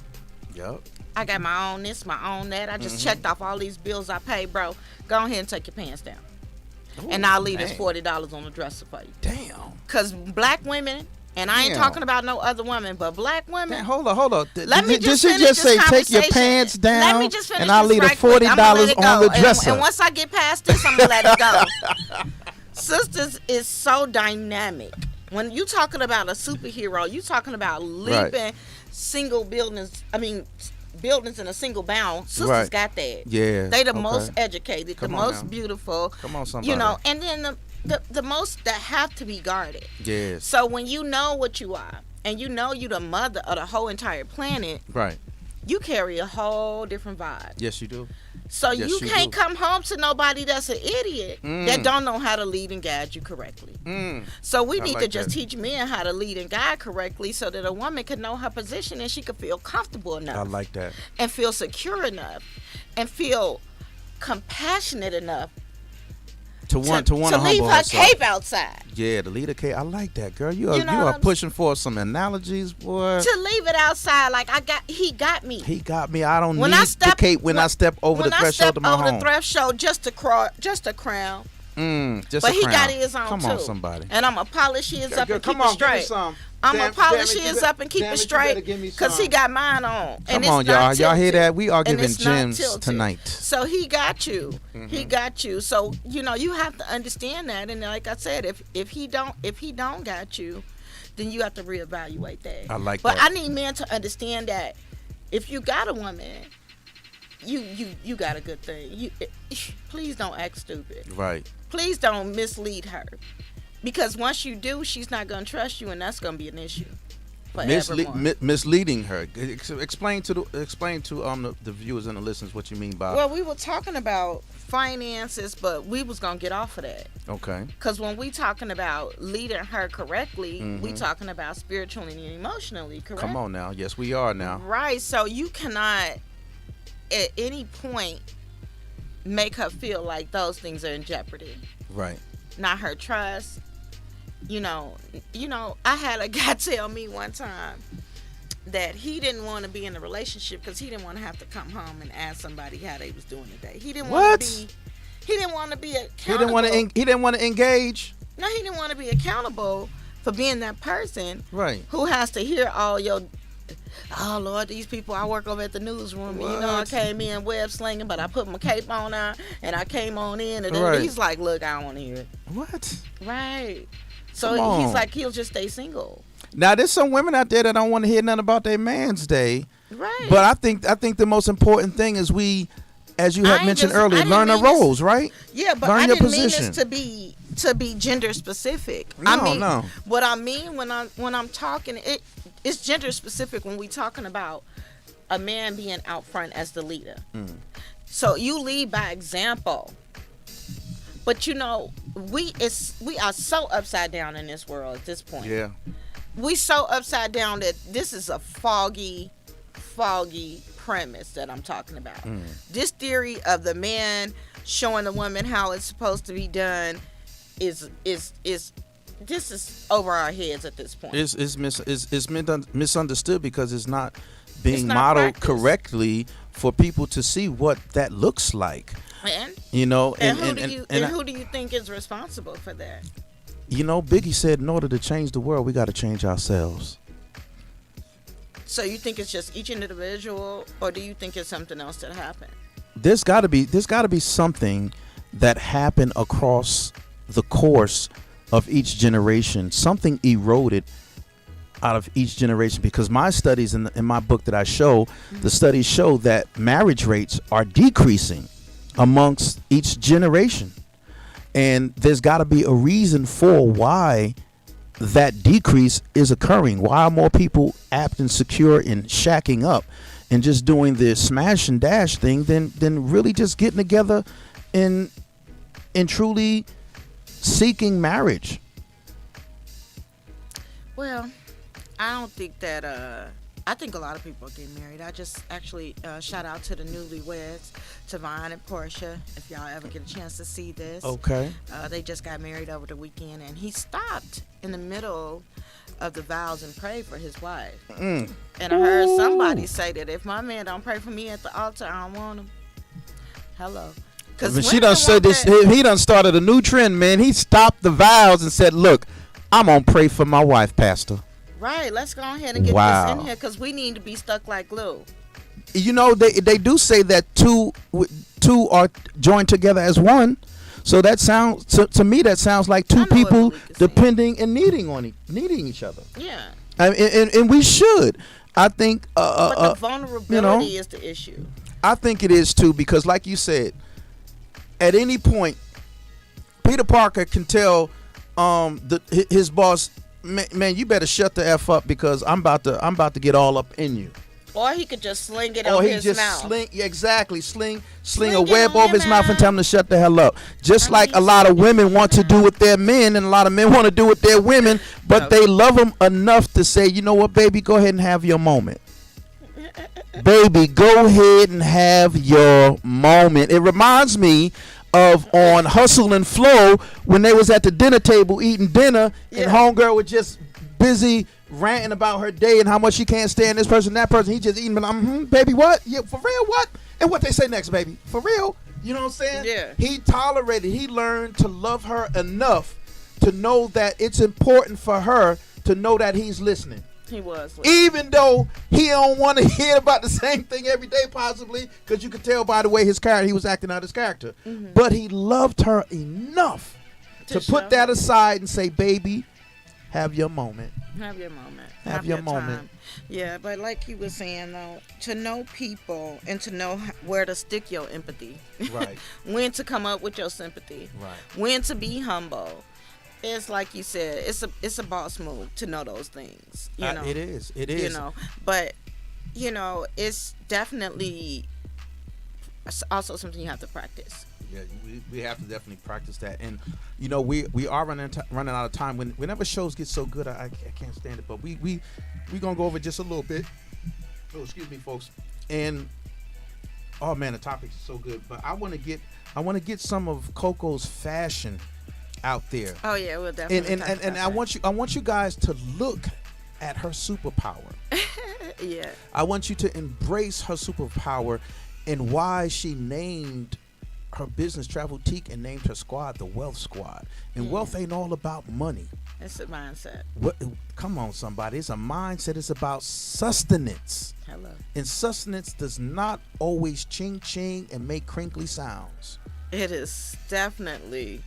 Yup. I got my own this, my own that. I just checked off all these bills I paid, bro. Go ahead and take your pants down, and I'll leave this dang. $40 on the dresser for you. Damn. Cause black women, and I ain't Damn. talking about no other women, but black women. Damn, hold on. Let me Did just she finish just this say take your conversation. pants down? Let me just finish and I'll this leave the right quick. I'ma let $40 it on go. the dresser. And once I get past this, I'm gonna let it go. Sisters is so dynamic. When you talking about a superhero, you talking about leaping single buildings. Buildings in a single bound. Sisters Right. got that. Yeah, They the okay. most educated, Come the on most now. beautiful. Come on, somebody. You know, and then the most that have to be guarded. Yes. So when you know what you are, and you know you the mother of the whole entire planet, Right. you carry a whole different vibe. Yes, you do. So Yes, you you can't do. come home to nobody that's an idiot that don't know how to lead and guide you correctly. So we I need like to just that. teach men how to lead and guide correctly so that a woman can know her position and she can feel comfortable enough I like that. and feel secure enough and feel compassionate enough To want to leave humble her herself. cape outside. Yeah, the leader cape. I like that, girl. You are You know you what are I'm pushing for some analogies, boy. To leave it outside like he got me. He got me. I don't When need I step- the cape when I step over the When I threshold step of my over home. the threshold just to crown, Just But a he crown. got his on Come too. on, somebody. And I'm going to polish his up and keep Come it on, give me straight. some. I'm going Damn- to polish damn it, you his better- up and keep damn it it, you better straight give me because he some. got mine on. Come on, y'all. Y'all hear that? We are And giving it's not gems tilted. tonight. So he got you. He got you. So, you know, you have to understand that. And like I said, if he don't got you, then you have to reevaluate that. I like but that. I need men to understand that if you got a woman, you got a good thing. Please don't act stupid. Right. Please don't mislead her. Because once you do, she's not going to trust you, and that's going to be an issue. Misleading her. Explain to the viewers and the listeners what you mean by. Well, we were talking about finances, but we was gonna get off of that. Okay. Because when we talking about leading her correctly, we talking about spiritually and emotionally, correct? Come on now. Yes, we are now. Right. So you cannot, at any point, make her feel like those things are in jeopardy. Right. Not her trust. You know, I had a guy tell me one time that he didn't want to be in a relationship because he didn't want to have to come home and ask somebody how they was doing today. He didn't want to be. He didn't want to be accountable. He didn't want to engage. No, he didn't want to be accountable for being that person. Right. Who has to hear all your. Oh Lord, these people! I work over at the newsroom. And, I came in web slinging, but I put my cape on and I came on in, and then he's like, "Look, I don't want to hear it." What? Right. So he's like, he'll just stay single. Now, there's some women out there that don't want to hear nothing about their man's day. Right. But I think the most important thing is we, as you had mentioned earlier, learn the roles, right? Yeah, but learn I your didn't position. mean this to be gender specific. No. What I mean when I'm talking, it's gender specific when we talking about a man being out front as the leader. So you lead by example. But you know, we are so upside down in this world at this point. Yeah. We so upside down that this is a foggy premise that I'm talking about. This theory of the man showing the woman how it's supposed to be done is this is over our heads at this point. It's misunderstood because it's not being not modeled practiced. correctly for people to see what that looks like. And You know, who do you think is responsible for that? you know, Biggie said, in order to change the world, we got to change ourselves. So you think it's just each individual, or do you think it's something else that happened? There's got to be something that happened across the course of each generation. Something eroded out of each generation, because my studies in my book that I show, the studies show that marriage rates are decreasing amongst each generation. And there's got to be a reason for why that decrease is occurring. Why are more people apt and secure in shacking up and just doing the smash and dash thing than really just getting together and truly seeking marriage? Well, I don't think that. I think a lot of people are getting married. I just actually shout out to the newlyweds, Tavon and Portia. If y'all ever get a chance to see this, Okay. they just got married over the weekend, and he stopped in the middle of the vows and prayed for his wife. And I heard somebody say that if my man don't pray for me at the altar, I don't want him. Hello. When she done said this, he done started a new trend, man. He stopped the vows and said, "Look, I'm gonna pray for my wife, Pastor." Right, let's go ahead and get this in here because we need to be stuck like glue. You know, they do say that two are joined together as one. So that sounds to me, that sounds like two people depending and needing each other. Yeah. And we should. I think. But the vulnerability is the issue. I think it is too, because like you said, at any point, Peter Parker can tell his boss, man, you better shut the F up because I'm about to get all up in you. Or he could just sling it over his mouth. Sling a web over his mouth and tell him to shut the hell up. Just like a lot of women want to do with their men, and a lot of men want to do with their women, but they love them enough to say, you know what, baby, go ahead and have your moment. Baby, go ahead and have your moment. It reminds me of on Hustle and Flow when they was at the dinner table eating dinner, and homegirl was just busy ranting about her day and how much she can't stand this person, that person. He just eating, baby, what? Yeah, for real, what? And what they say next, baby? For real? You know what I'm saying? Yeah. He tolerated. He learned to love her enough to know that it's important for her to know that he's listening. He was. Even though he don't want to hear about the same thing every day, possibly, because you could tell by the way he was acting out his character. Mm-hmm. But he loved her enough to put that aside and say, baby, have your moment. Have your moment. Have your time. moment. Yeah, but like you were saying, though, to know people and to know where to stick your empathy. Right. When to come up with your sympathy. Right. When to be humble. It's like you said, it's a boss move to know those things. You know, It is. It is. You know, but it's definitely also something you have to practice. Yeah, we have to definitely practice that, and we are running out of time. Whenever shows get so good, I can't stand it. But we gonna go over just a little bit. Oh, excuse me, folks. And oh man, the topic is so good. But I want to get some of Coco's fashion out there. Oh yeah, we'll definitely. And I want you guys to look at her superpower. Yeah. I want you to embrace her superpower and why she named her business Traveltique and named her squad the Wealth Squad. And wealth ain't all about money. It's a mindset. Come on, somebody. It's a mindset. It's about sustenance. Hello. And sustenance does not always ching ching and make crinkly sounds. It is definitely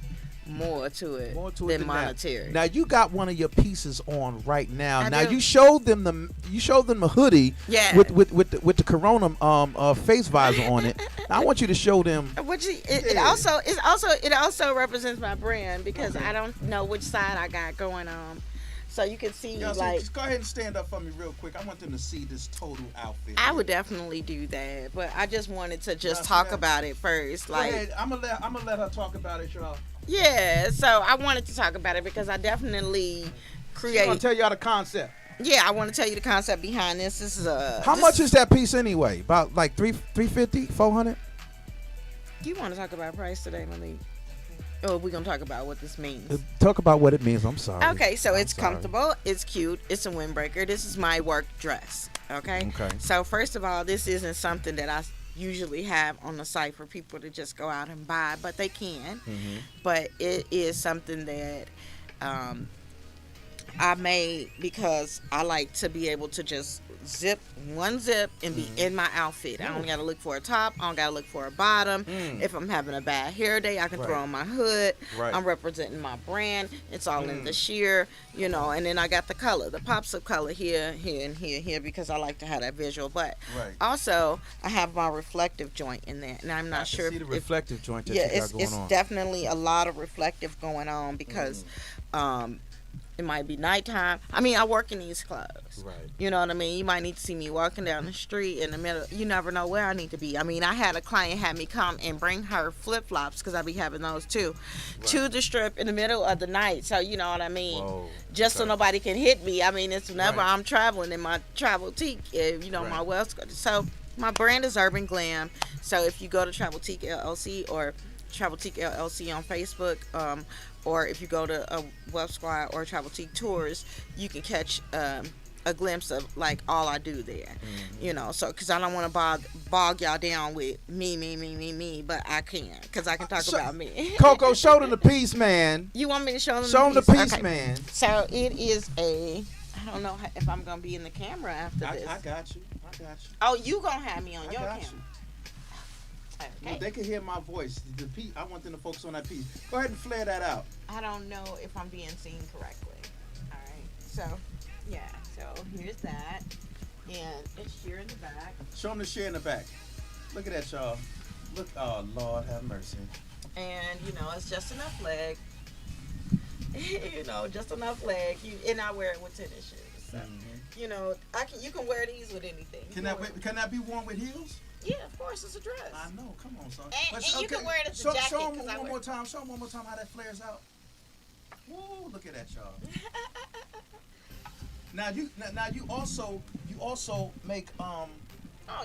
more to it than monetary. Now you got one of your pieces on right now. I Now do. you showed them the hoodie Yeah. with the Corona face visor on it. Now I want you to show them. It also represents my brand because I don't know which side I got going on. So you can see, just go ahead and stand up for me real quick. I want them to see this total outfit. I would definitely do that, but I just wanted to Now, talk see, about it first. Go ahead. I'm gonna let her talk about it, y'all. Yeah, so I wanted to talk about it because I definitely I'm gonna tell y'all the concept. Yeah, I want to tell you the concept behind this. This is How much is that piece anyway? About like $350, $400? You want to talk about price today, Malik? Or we're gonna talk about what this means? Talk about what it means. I'm sorry. Okay, so it's sorry. comfortable, it's cute, it's a windbreaker. This is my work dress. Okay. Okay. So first of all, this isn't something that I usually have on the site for people to just go out and buy, but they can. Mm-hmm. But it is something that I made because I like to be able to just zip and be in my outfit. I don't gotta look for a top, I don't gotta look for a bottom. If I'm having a bad hair day, I can throw on my hood. Right. I'm representing my brand. It's all in the sheer, and then I got the color, the pops of color here and here because I like to have that visual. But also I have my reflective joint in there, and I'm not sure see the reflective joint that yeah, you got going it's on. definitely a lot of reflective going on because it might be nighttime. I mean, I work in these clothes. Right. You know what I mean? You might need to see me walking down the street in the middle. You never know where I need to be. I mean, I had a client have me come and bring her flip-flops, because I be having those too, to the strip in the middle of the night. So, you know what I mean? Whoa. Just so nobody can hit me. I mean, it's whenever Right. I'm traveling in my Traveltique, my Wells. So, my brand is Urban Glam. So, if you go to Traveltique LLC or Traveltique LLC on Facebook, or if you go to a Web Squad or Traveltique Tours, you can catch a glimpse of like all I do there. So because I don't want to bog y'all down with me, but I can, because I can talk about me. Coco, show them the piece, man. You want me to show them Show them the piece, Okay. man. So it is I don't know if I'm gonna be in the camera after this. I got you. Oh, you gonna have me on your got camera? Okay. They can hear my voice. The piece, I want them to focus on that piece. Go ahead and flare that out. I don't know if I'm being seen correctly. All right. So, yeah. So here's that, and it's here in the back. Show them the share in the back. Look at that, y'all. Look, oh Lord, have mercy. And it's just enough leg. Just enough leg. And I wear it with tennis shoes. So, you can wear these with anything. Can that be worn with heels? Yeah, of course, it's a dress. I know. Come on, son. And you can wear it as a jacket. Show them one more time. Show them one more time how that flares out. Woo! Look at that, y'all. Now you also make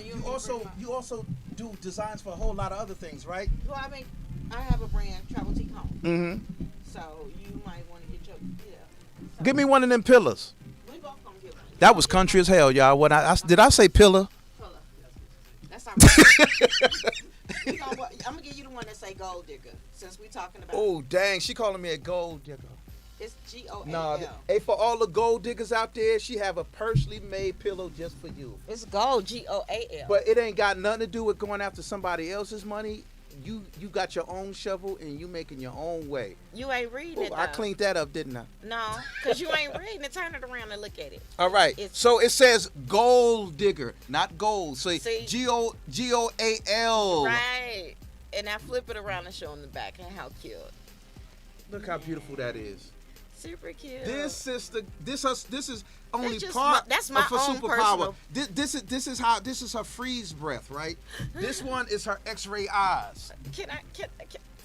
you also do designs for a whole lot of other things, right? Well, I have a brand, Traveltique Home. Mm-hmm. So you might want to get your So Give me one of them pillars. we both gonna get one. That was country as hell, y'all. Did I say pillar? That's all right. I'm gonna give you the one that say gold digger, since we talking about. Oh, dang, she calling me a gold digger. It's GOAL. Nah, hey, for all the gold diggers out there, she have a personally made pillow just for you. It's gold, GOAL. But it ain't got nothing to do with going after somebody else's money. You got your own shovel and you making your own way. You ain't reading it. I cleaned that up, didn't I? No, because you ain't reading it. Turn it around and look at it. All right. So it says gold digger, not gold. So See? GOAL. Right. And now flip it around and show them the back and how cute. Look how beautiful that is. Super cute. This sister, this is only That's just part that's my of her own superpower. personal- This is her freeze breath, right? This one is her X-ray eyes. Can I?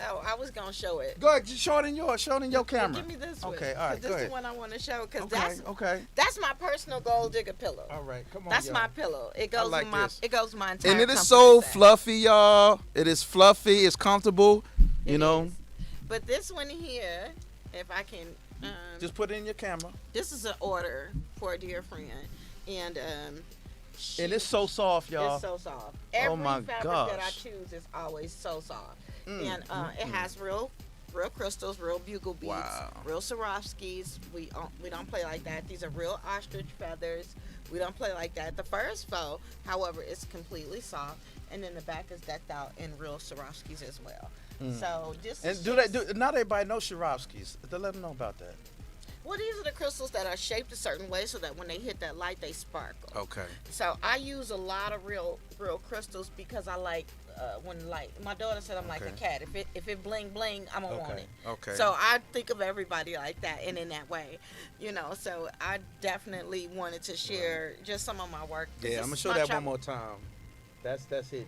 Oh, I was gonna show it. Go ahead, just show it in your camera. Give me this one. Okay, all right, This go is ahead. the one I want to show because Okay. that's my personal gold digger pillow. All right, come on. That's y'all. my pillow. It goes like with my this. it goes with my entire. And it is comfort so set. fluffy, y'all. It is fluffy. It's comfortable. You It know. is. But this one here, if I can, Just put it in your camera. this is an order for a dear friend, and And it's so soft, y'all. it's so soft. Every my fabric gosh. that I choose is always so soft, and it has real crystals, real bugle beads, Wow. real Swarovskis. We don't play like that. These are real ostrich feathers. We don't play like that. The fur is faux, however, it's completely soft, and then the back is decked out in real Swarovskis as well. So this And is not everybody knows Swarovskis. To let them know about that. well, these are the crystals that are shaped a certain way so that when they hit that light, they sparkle. Okay. So I use a lot of real crystals because I like when light. My daughter said I'm like a Okay. cat. If it bling bling, I'm gonna want it. Okay. So I think of everybody like that and in that way, So I definitely wanted to share just some of my work. Yeah, I'm gonna show that one more time. That's hidden.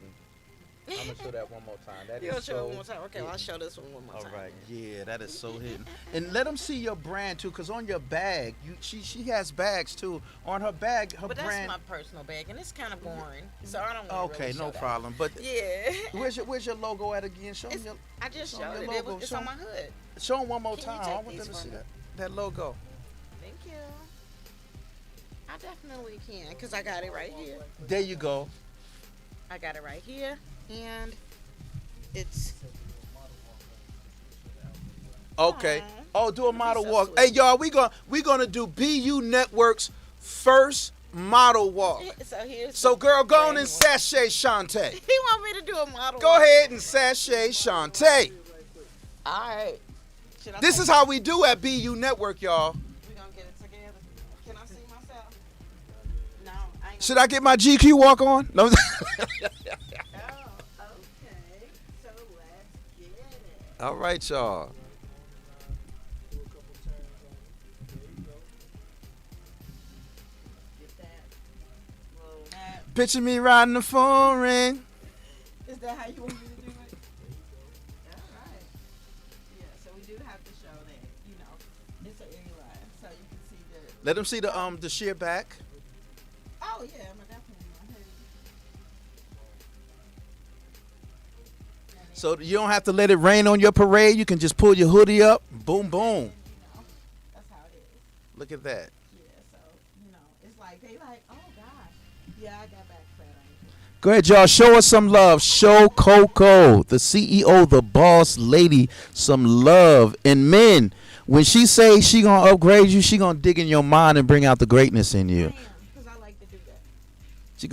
I'm gonna show that one more time. That You'll is show so it one more time. Okay, well, I'll hidden. show this one more All time. right, yeah, that is so hidden. And let them see your brand too, cause on your bag, she has bags too. On her bag, her But brand. that's my personal bag, and it's kind of boring, so I don't. Wanna Okay, really no show that. problem. But Yeah. where's your logo at again? Show me your. I just show showed your it. logo. It's Show on me- my hood. Show them one more Can you time. take I want these them to for see me? that logo. Thank you. I definitely can, because I got it right here. There you go. I got it right here, and it's. Okay. Aw. Oh, do a model so walk. sweet. Hey, y'all, we gonna do BU Network's first model walk. So, girl, go on and sashay Shantae. He want me to do a model. Go ahead and sashay Shantae. All right. This is how we do at BU Network, y'all. We gonna get it together. Can I see myself? No, I ain't. Should I get my GQ walk on? No. Oh, okay. So let's get it. All right, y'all. Get that. Roll that. Picture me riding the phone ring. Is that how you want me to do it? All right. Yeah, so we do have to show that, it's an A-line, so you can see the. Let them see the sheer back. Oh yeah, I'm definitely my hoodie. So you don't have to let it rain on your parade. You can just pull your hoodie up. Boom, boom. That's how it is. Look at that. Yeah, so it's like they like, oh gosh, yeah, I got back fat. Go ahead, y'all. Show us some love. Show Coco, the CEO, the boss lady, some love. And men, when she say she gonna upgrade you, she gonna dig in your mind and bring out the greatness in you. Because I like to do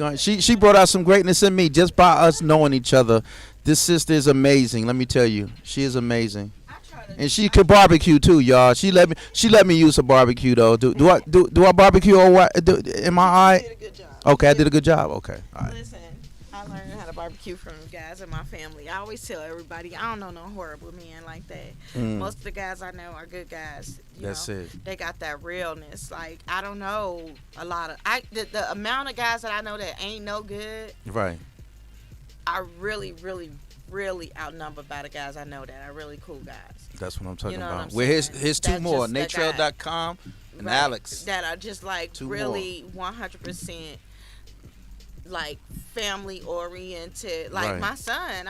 that. She brought out some greatness in me just by us knowing each other. This sister is amazing. Let me tell you, she is amazing. I try to. And she could barbecue too, y'all. She let me use her barbecue though. Do I barbecue or what? Am I all I right? did a good job. Okay, I did a good job. Okay, all right. Listen, I learned how to barbecue from guys in my family. I always tell everybody, I don't know no horrible men like that. Most of the guys I know are good guys. That's it. They got that realness. Like, I don't know a lot of the amount of guys that I know that ain't no good Right. are really, really, really outnumbered by the guys I know that are really cool guys. That's what I'm talking You know what about. I'm Well, here's saying? two That's more. just the guy. Natrail.com and Right. Alex. That are just like Two really 100% like family oriented. Like Right. my son,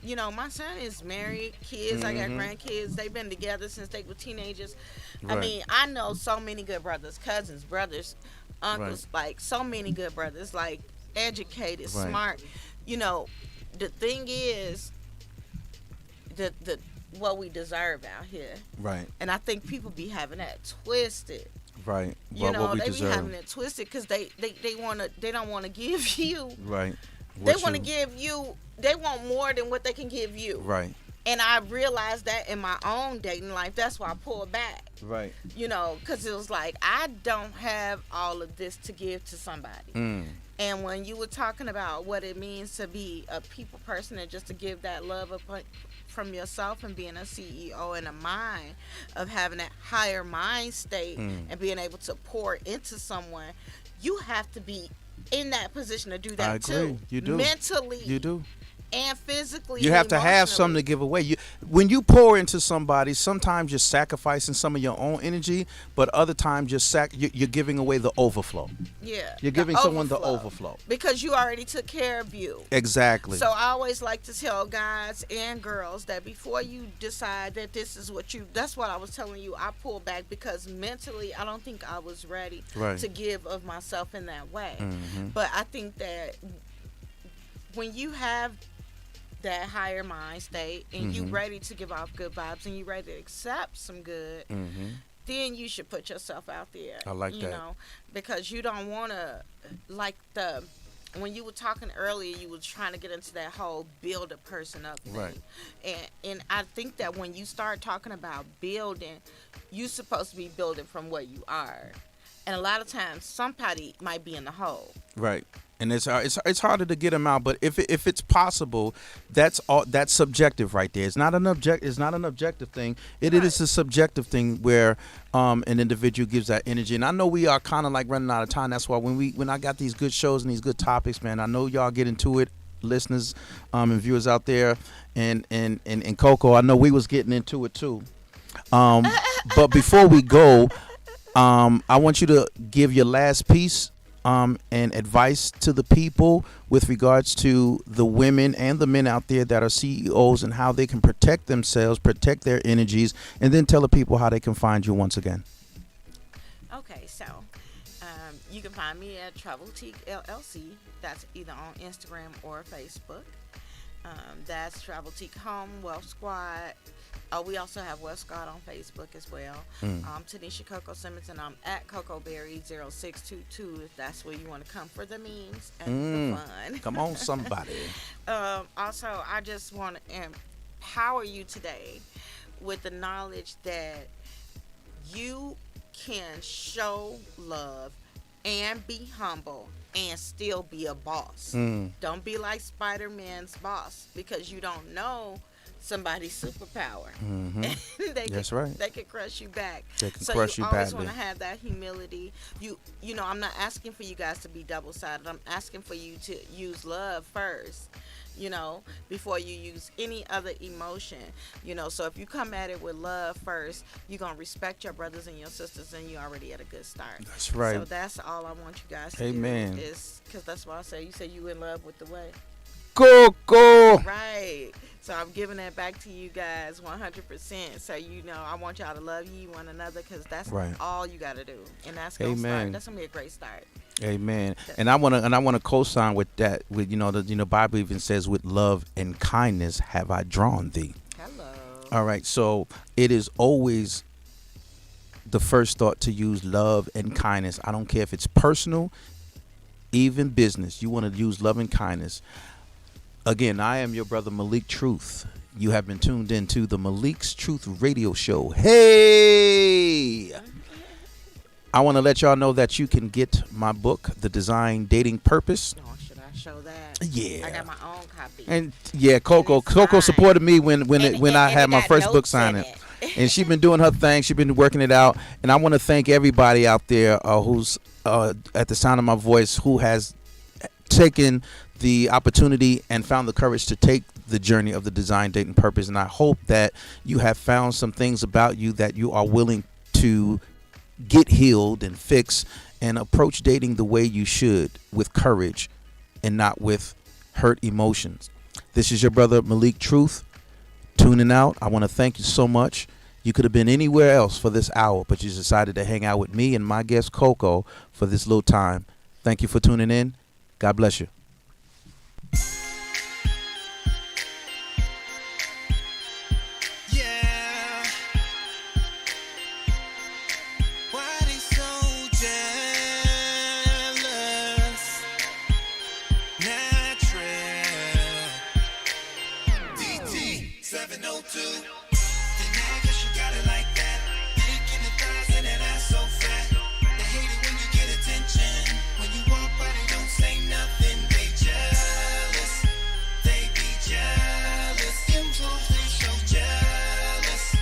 my son is married, kids. I got Mhm. grandkids. They've been together since they were teenagers. I Right. mean, I know so many good brothers, cousins, brothers, uncles, like so many good brothers, like educated, Right. smart. the thing is, the what we deserve out here, Right. and I think people be having that twisted. Right. You know, what we they deserve. be having it twisted because they don't want to give you. Right. They What want to you- give you. They want more than what they can give you. Right. And I realized that in my own dating life. That's why I pulled back. Right. You know, because it was like I don't have all of this to give to somebody. Mm. And when you were talking about what it means to be a people person and just to give that love from yourself and being a CEO and a mind of having that higher mind state and being able to pour into someone, you have to be in that position to do that I agree. too. You do. Mentally. You do. And physically. You and have to have something to emotionally. give away. When you pour into somebody, sometimes you're sacrificing some of your own energy, but other times you're giving away the overflow. Yeah. You're the giving someone the overflow. Because you already took care of you. Exactly. So I always like to tell guys and girls that before you decide that this is what that's what I was telling you, I pulled back because mentally I don't think I was ready Right. to give of myself in that way. Mhm. But I think that when you have that higher mind state and you ready to give off good vibes and you ready to accept some good, then you should put yourself out there. I like you that. know, because you don't want to, like when you were talking earlier, you were trying to get into that whole build a person up thing. Right. And I think that when you start talking about building, you're supposed to be building from where you are. And a lot of times somebody might be in the hole. Right. And it's harder to get them out, but if it's possible, that's subjective right there. It's not an objective thing. It is a subjective thing where an individual gives that energy. And I know we are kind of like running out of time. That's why when I got these good shows and these good topics, man, I know y'all get into it, listeners and viewers out there, and Coco, I know we was getting into it too. But before we go, I want you to give your last piece and advice to the people with regards to the women and the men out there that are CEOs and how they can protect themselves, protect their energies, and then tell the people how they can find you once again. Okay, so you can find me at Travel Teak LLC. That's either on Instagram or Facebook. That's Travel Teak Home, Wealth Squad. We also have Wealth Squad on Facebook as well. Tanisha Coco Simmons, and I'm at CocoBerry0622 if that's where you want to come for the memes and the fun. Come on, somebody. Also, I just want to empower you today with the knowledge that you can show love and be humble and still be a boss. Don't be like Spider-Man's boss because you don't know somebody's superpower. That's right. They can crush you back. They can so crush you you always badly. want to have that humility. You know, I'm not asking for you guys to be double-sided. I'm asking for you to use love first, you know, before you use any other emotion, you know. So if you come at it with love first, you're going to respect your brothers and your sisters, and you're already at a good start. That's right. So that's all I want you guys to Amen. do is, because that's what I say. You say you in love with the way. Coco. Right. So I'm giving that back to you guys 100%. So, you know, I want y'all to love you one another because that's Right. all you got to do. And that's going to Amen. start. That's going to be a great start. Amen. And I want to co-sign with that. With the Bible even says, "With love and kindness have I drawn thee." Hello. All right. So it is always the first thought to use love and kindness. I don't care if it's personal, even business. You want to use love and kindness. Again, I am your brother Malik Truth. You have been tuned into the Malik's Truth Radio Show. Hey! I want to let y'all know that you can get my book, The Design Dating Purpose. Oh, should I show that? Yeah. I got my own copy. And yeah, Coco And it's fine. supported me when I And had it my got first book notes in signing. it. And she's been doing her thing. She's been working it out. And I want to thank everybody out there who's at the sound of my voice who has taken the opportunity and found the courage to take the journey of the Design Dating Purpose. And I hope that you have found some things about you that you are willing to get healed and fix and approach dating the way you should, with courage and not with hurt emotions. This is your brother Malik Truth tuning out. I want to thank you so much. You could have been anywhere else for this hour, but you decided to hang out with me and my guest Coco for this little time. Thank you for tuning in. God bless you. too. Then I guess you got it like that. Dick in the thighs and that ass so fat. They hate it when you get attention. When you walk by, they don't say nothing. They jealous. They be jealous. Them hoes, they so jealous.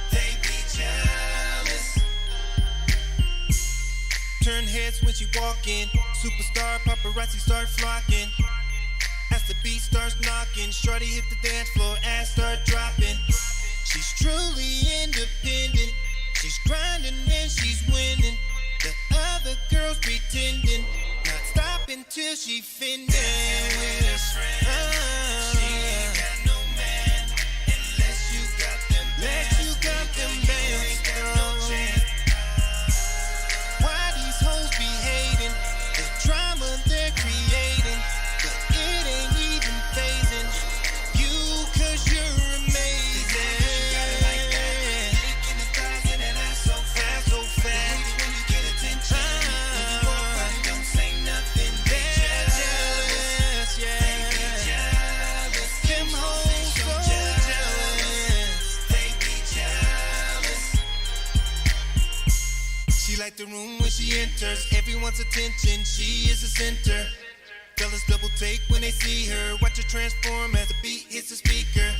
They be jealous. Turn heads when she walk in. Superstar paparazzi start flocking. As the beat starts knocking, shorty hit the dance floor, ass start dropping. She's truly independent. She's grinding and she's winning. The other girls pretending, not stopping till she finished. She ain't got no man unless you got them bands. Why these hoes be hating the drama they're creating? But it ain't even phasing you, 'cause you're amazing. So fast. When you get attention, when you walk by, they don't say nothing. They jealous, yeah. They be jealous. Them hoes so jealous. They be jealous. She like the room when she enters. Everyone's attention, she is the center. Fellas double take when they see her. Watch her transform as the beat hits the speaker.